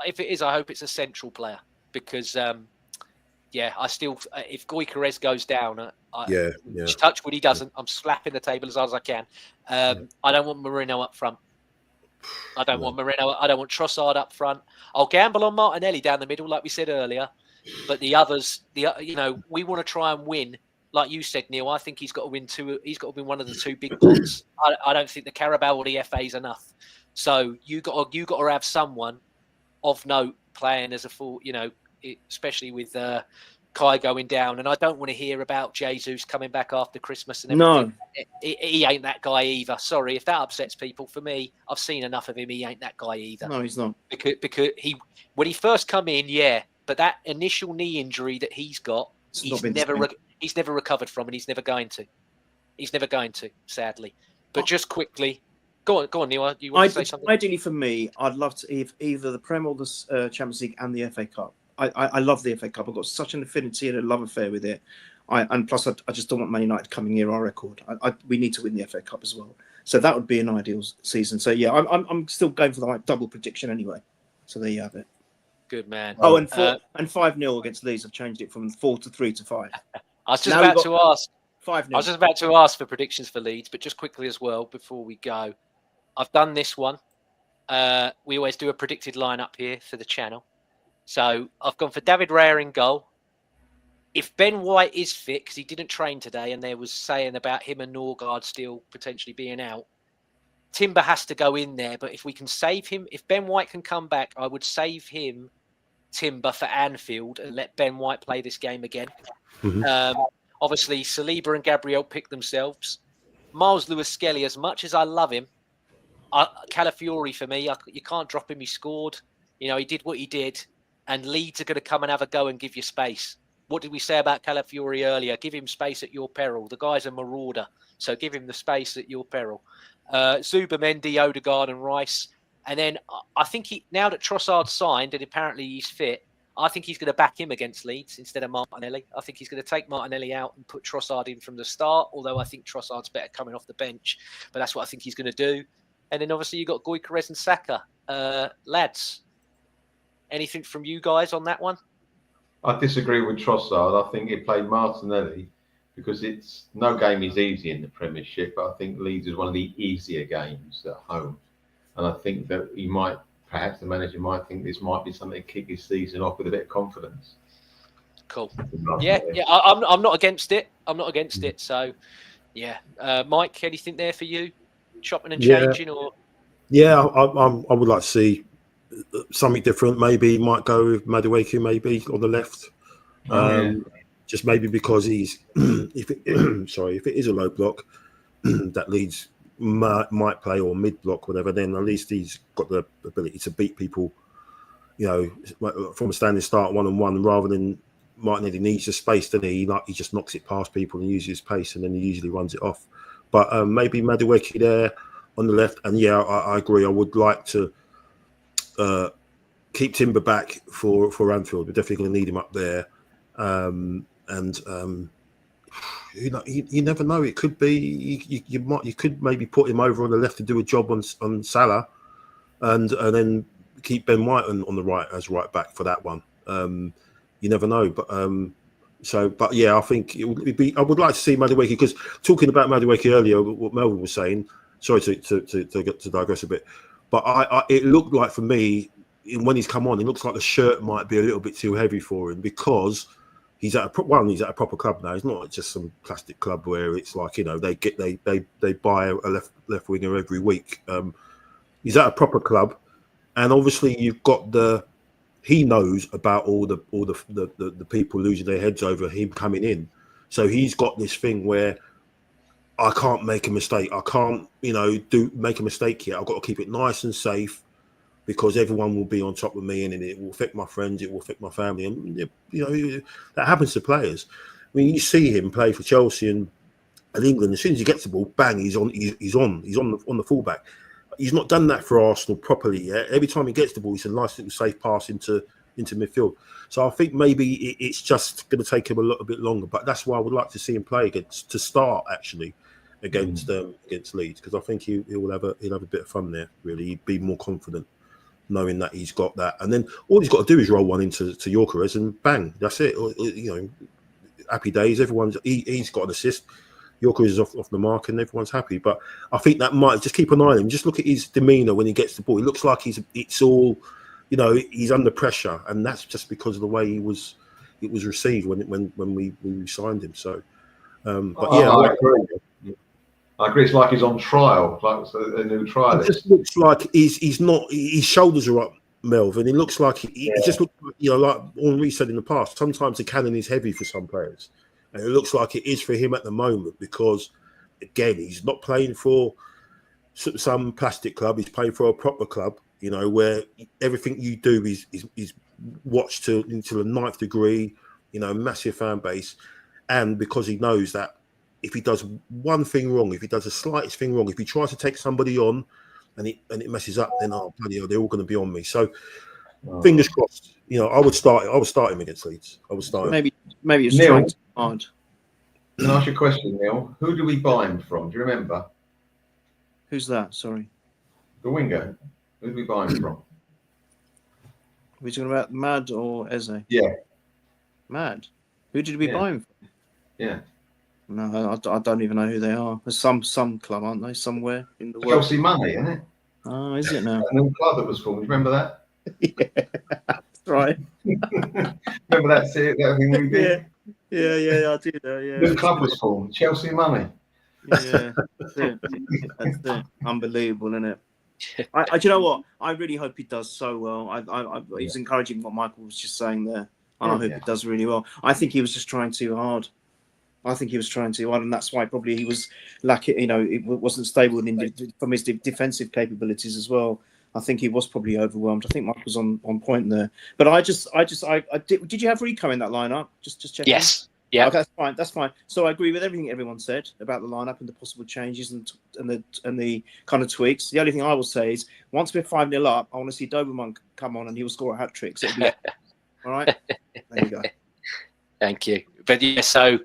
I hope it's a central player, because I still, if Gyökeres goes down, touch wood he doesn't, I'm slapping the table as hard as I can. I don't want Moreno up front. I don't want Moreno. I don't want Trossard up front. I'll gamble on Martinelli down the middle, like we said earlier. But the others, we want to try and win. Like you said, Neil, I think he's got to win 2. He's got to win one of the 2 big pots. I don't think the Carabao or the FA is enough. So you got to have someone of note playing as a full, especially with Kai going down. And I don't want to hear about Jesus coming back after Christmas and everything. No. He ain't that guy either. Sorry if that upsets people. For me, I've seen enough of him. He ain't that guy either. No, he's not. Because when he first come in, but that initial knee injury that he's got, he's never recovered from, and he's never going to. He's never going to, sadly. But just quickly, Go on, Neil. You want to say something? Ideally, for me, I'd love to either the Prem or the Champions League and the FA Cup. I love the FA Cup. I've got such an affinity and a love affair with it. And plus, I just don't want Man United coming near our record. We need to win the FA Cup as well. So that would be an ideal season. So yeah, I'm still going for the double prediction anyway. So there you have it. Good man. Oh, and 5-0 against Leeds. I've changed it from 4 to 3 to 5. I was just about to ask. 5-0. I was just about to ask for predictions for Leeds, but just quickly as well before we go, I've done this one. We always do a predicted lineup here for the channel. So I've gone for David Raya in goal. If Ben White is fit, because he didn't train today, and there was saying about him and Norgard still potentially being out, Timber has to go in there. But if we can save him, if Ben White can come back, I would save him, Timber, for Anfield and let Ben White play this game again. Mm-hmm. Obviously, Saliba and Gabriel pick themselves. Miles Lewis-Skelly, as much as I love him, Calafiori for me, you can't drop him. He scored. You know, he did what he did. And Leeds are going to come and have a go and give you space. What did we say about Calafiori earlier? Give him space at your peril. The guy's a marauder, so give him the space at your peril. Zubimendi, Odegaard and Rice. And then I think now that Trossard's signed and apparently he's fit, I think he's going to back him against Leeds instead of Martinelli. I think he's going to take Martinelli out and put Trossard in from the start, although I think Trossard's better coming off the bench. But that's what I think he's going to do. And then obviously you've got Gyökeres and Saka. Lads, anything from you guys on that one? I disagree with Trossard. I think he played Martinelli because no game is easy in the Premiership. But I think Leeds is one of the easier games at home. And I think that perhaps the manager might think this might be something to kick his season off with a bit of confidence. Cool. Yeah. I'm not against it. So, yeah. Mike, anything there for you? Chopping and changing, or? Yeah, I would like to see something different. Maybe might go with Madueke maybe on the left. Just maybe because he's if it is a low block that Leeds might play, or mid block, whatever, then at least he's got the ability to beat people, you know, from a standing start 1-on-1, rather than Martinelli needs the space, doesn't he? He just knocks it past people and uses his pace, and then he usually runs it off. But maybe Madueke there on the left. And yeah, I agree. I would like to keep Timber back for Anfield. We're definitely going to need him up there. You never know. It could be you could maybe put him over on the left to do a job on Salah, and then keep Ben White on the right as right back for that one. You never know, but yeah, I think it would be. I would like to see Madueke, because talking about Madueke earlier, what Melvyn was saying. Sorry to digress a bit, but it looked like for me when he's come on, it looks like the shirt might be a little bit too heavy for him, because he's at a proper club now. He's not just some plastic club where it's like, you know, they buy a left winger every week. He's at a proper club, and obviously you've got he knows about all the people losing their heads over him coming in. So he's got this thing where I can't make a mistake. I can't, make a mistake here. I've got to keep it nice and safe, because everyone will be on top of me, and it will affect my friends, it will affect my family, and that happens to players. I mean, you see him play for Chelsea and England. As soon as he gets the ball, bang, he's on the fullback. He's not done that for Arsenal properly yet. Every time he gets the ball, it's a nice little safe pass into midfield. So I think maybe it's just going to take him a little bit longer. But that's why I would like to see him play against Leeds, because I think he'll have a bit of fun there. Really, he'd be more confident knowing that he's got that, and then all he's got to do is roll one into Gyökeres, and bang, that's it. Happy days. He's got an assist. Gyökeres is off the mark, and everyone's happy. But I think that might just keep an eye on him. Just look at his demeanour when he gets the ball. It looks like he's under pressure, and that's just because of the way it was received when we signed him. So, I agree. I agree. It's like he's on trial, like a new trial. It just looks like he's not. His shoulders are up, Melvyn. It looks like he just looks, like Henri said in the past. Sometimes the cannon is heavy for some players, and it looks like it is for him at the moment, because, again, he's not playing for some plastic club. He's playing for a proper club. Where everything you do is watched to the 9th degree. Massive fan base, and because he knows that if he does one thing wrong, if he does the slightest thing wrong, if he tries to take somebody on and it messes up, then bloody hell, they're all going to be on me. So fingers crossed. I would start him against Leeds. I would start him. Maybe it's Neil, trying too hard. Can I ask you a question, Neil? Who do we buy him from? Do you remember? Who's that? Sorry. The winger. Who do we buy him from? Are we talking about Mad or Eze? Yeah. Mad. Who did we buy him from? Yeah. No, I don't even know who they are. There's some club, aren't they? Somewhere in the world. Chelsea Money, isn't it? Oh, is it now? That new club that was formed. Do you remember that? Yeah, that's right. Remember that thing we did? Yeah, I do know. Yeah. New club was formed. Chelsea Money. Yeah, that's it. Unbelievable, isn't it? Do you know what? I really hope he does so well. It was encouraging what Michael was just saying there, and I hope he does really well. I think he was just trying too hard. And that's why probably he was lacking. It wasn't stable from his defensive capabilities as well. I think he was probably overwhelmed. I think Mike was on point there. But I did you have Rico in that lineup? Just checking. Yes. Yeah. Okay, that's fine. So I agree with everything everyone said about the lineup and the possible changes and the kind of tweaks. The only thing I will say is once we're 5-0 up, I want to see Doberman come on and he will score a hat trick. So it'll be all right. There you go. Thank you. But yeah, so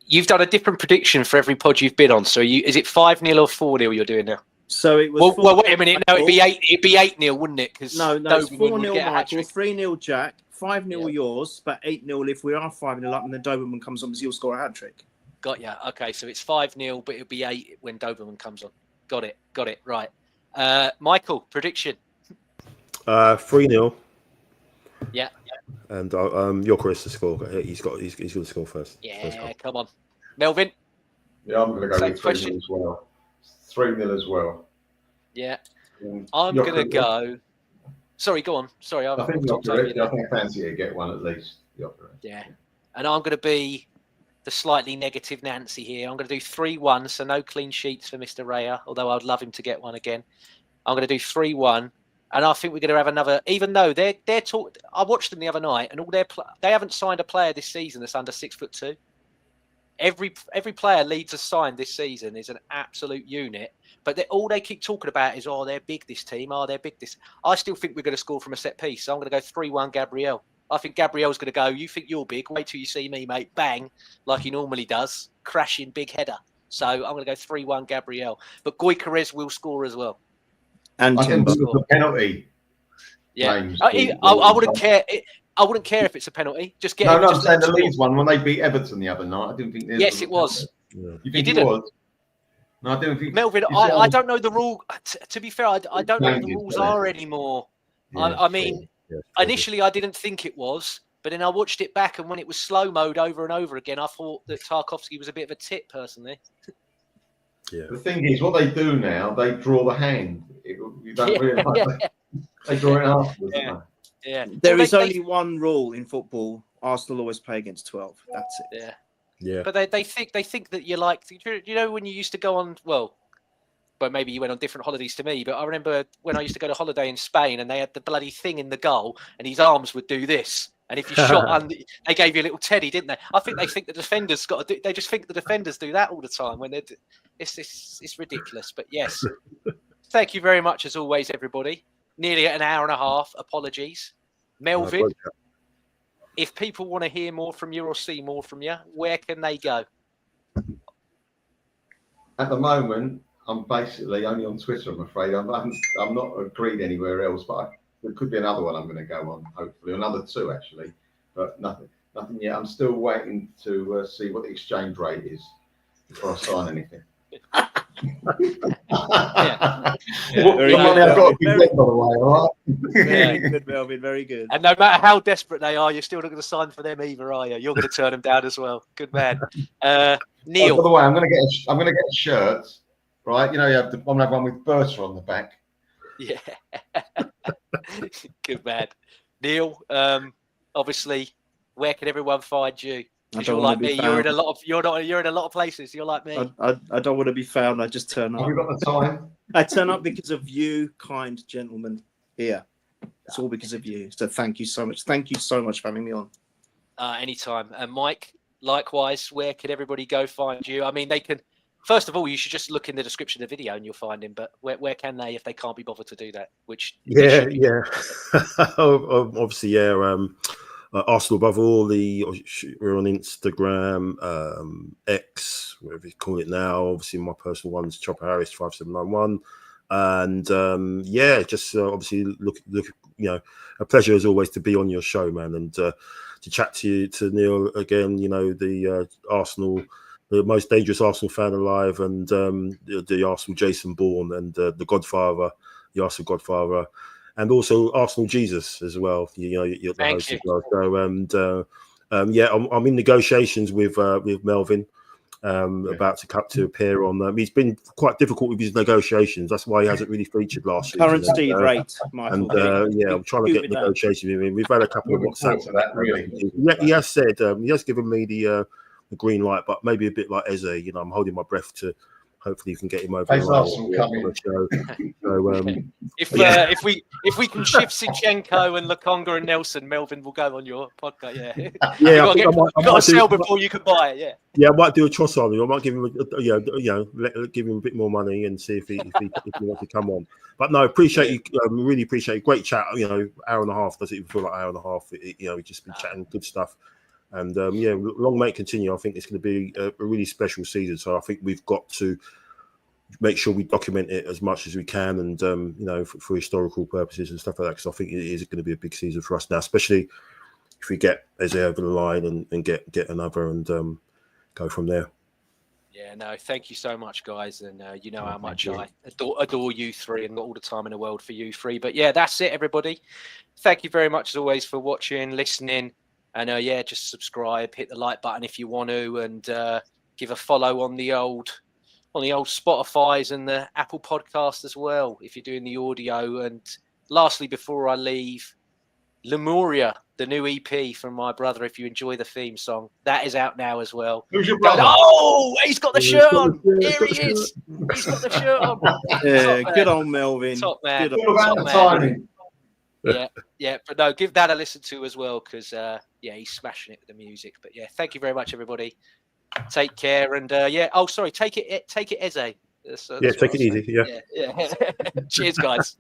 you've done a different prediction for every pod you've been on. So is it 5-0 or 4-0 you're doing now? So it was. Well, wait a minute. No, it'd be 8-0, wouldn't it? Because no, it's 4-0 Michael, 3-0 Jack, 5-0 yours, but 8-0 if we are 5-0 up and then Doberman comes on because he'll score a hat trick. Got ya. Okay, so it's 5-0, but it'll be 8 when Doberman comes on. Got it. Right. Michael, prediction. 3-0. Yeah. And your Chris to score. He's going to score first. Yeah, come on, Melvyn. Yeah, I'm going to go with 3-0 as well. 3-0 as well. Yeah, I'm going to go. Sorry, go on. Sorry, I think I fancy to get one at least. Yeah, and I'm going to be the slightly negative Nancy here. I'm going to do 3-1, so no clean sheets for Mr. Raya, although I'd love him to get one again. I'm going to do 3-1. And I think we're going to have another, even though they're I watched them the other night, and they haven't signed a player this season that's under 6'2". Every player Leeds has signed this season is an absolute unit, but all they keep talking about is, they're big, this team. They're big, this. I still think we're going to score from a set piece. So I'm going to go 3-1 Gabriel. I think Gabriel's going to go, you think you're big, wait till you see me, mate. Bang, like he normally does, crashing big header. So I'm going to go 3-1 Gabriel. But Gyökeres will score as well. And I think the penalty. Yeah, I wouldn't care. I wouldn't care if it's a penalty. Just get. No, I'm saying the Leeds one when they beat Everton the other night. I didn't think. Yes, it was. Yeah. You think it was? No, I didn't think. Melvyn, I don't know the rule. To be fair, I don't know what the rules are anymore. Yeah, I mean, initially I didn't think it was, but then I watched it back, and when it was slow mode over and over again, I thought that Tarkowski was a bit of a tit, personally. Yeah. The thing is, what they do now, they draw the hand. You don't realise they draw it afterwards. Yeah. There is only one rule in football: Arsenal always play against 12. That's it. Yeah. But they think that you're like, you know, when you used to go on, but maybe you went on different holidays to me. But I remember when I used to go to holiday in Spain, and they had the bloody thing in the goal, and his arms would do this. And if you shot under, they gave you a little teddy, didn't they? I think they think the defenders got to do. They just think the defenders do that all the time when they're. It's ridiculous. But yes, thank you very much as always, everybody. Nearly an hour and a half. Apologies, Melvyn. If people want to hear more from you or see more from you, where can they go? At the moment, I'm basically only on Twitter. I'm afraid I'm not agreed anywhere else, but there could be another one I'm going to go on, hopefully, another 2 actually, but nothing yet. I'm still waiting to see what the exchange rate is before I sign anything. Very good, Melvyn. Very good. And no matter how desperate they are, you're still not going to sign for them either, are you? You're going to turn them down as well. Good man, Neil. By the way, I'm going to get a shirt, right? You know, I'm going to have one with Berta on the back. Yeah. Good man, Neil. Obviously, where can everyone find you? Because you're like me. You're in a lot of places. You're like me. I don't want to be found. I just turn up. Have you got the time? I turn up because of you, kind gentlemen. Here, it's all because of you. So thank you so much. Thank you so much for having me on. Anytime. And Mike. likewise, where can everybody go find you? I mean, they can. First of all, you should just look in the description of the video and you'll find him. But where can they, if they can't be bothered to do that? Which they Yeah, should be. yeah. Obviously, yeah. Arsenal above all. We're on Instagram, X, whatever you call it now. Obviously, my personal one's Chopper Harris 5791, and yeah, just obviously look. You know, a pleasure as always to be on your show, man, and to chat to Neil again. You know, the Arsenal. The most dangerous Arsenal fan alive, and the Arsenal Jason Bourne, and the Godfather, the Arsenal Godfather, and also Arsenal Jesus as well. You know, you're the host as well. So, and yeah, I'm in negotiations with Melvyn, about to cut to appear on. He's been quite difficult with his negotiations. That's why he hasn't really featured last season. Currency rate, Michael. And yeah, I'm trying to get negotiations with him. We've had a couple of WhatsApps. That really. Yeah, he has said he has given me the green light, but maybe a bit like Eze. You know, I'm holding my breath to. Hopefully, you can get him over the line. So, if we can shift Zinchenko and Lokonga and Nelson, Melvyn will go on your podcast. Yeah, yeah. You've got to sell before you can buy it. Yeah. Yeah, I might do a toss on him. I might give him, give him a bit more money and see if he wants to come on. But no, appreciate you. Really appreciate you. Great chat. You know, hour and a half doesn't even feel like an hour and a half. We've just been chatting good stuff. And yeah, long may it continue. I think it's going to be a really special season. So I think we've got to make sure we document it as much as we can, and for historical purposes and stuff like that. Because I think it is going to be a big season for us now, especially if we get Eze over the line and get another and go from there. Yeah, no, thank you so much, guys. And you know how much I adore you three and got all the time in the world for you three. But yeah, that's it, everybody. Thank you very much as always for watching, listening. And yeah, just subscribe, hit the like button if you want to, and give a follow on the old Spotify's and the Apple podcast as well, if you're doing the audio. And lastly, before I leave, Lemuria, the new EP from my brother, if you enjoy the theme song, that is out now as well. Who's your brother? Oh, he's got the shirt on. Here he is. He's got the shirt on. Yeah, good old Melvyn. Top man. Good All about the timing. Yeah, but no, give that a listen to as well, because yeah, he's smashing it with the music. But yeah, thank you very much, everybody. Take care, and yeah. Oh, sorry, take it, Eze. Yeah, take it easy. Yeah. Cheers, guys.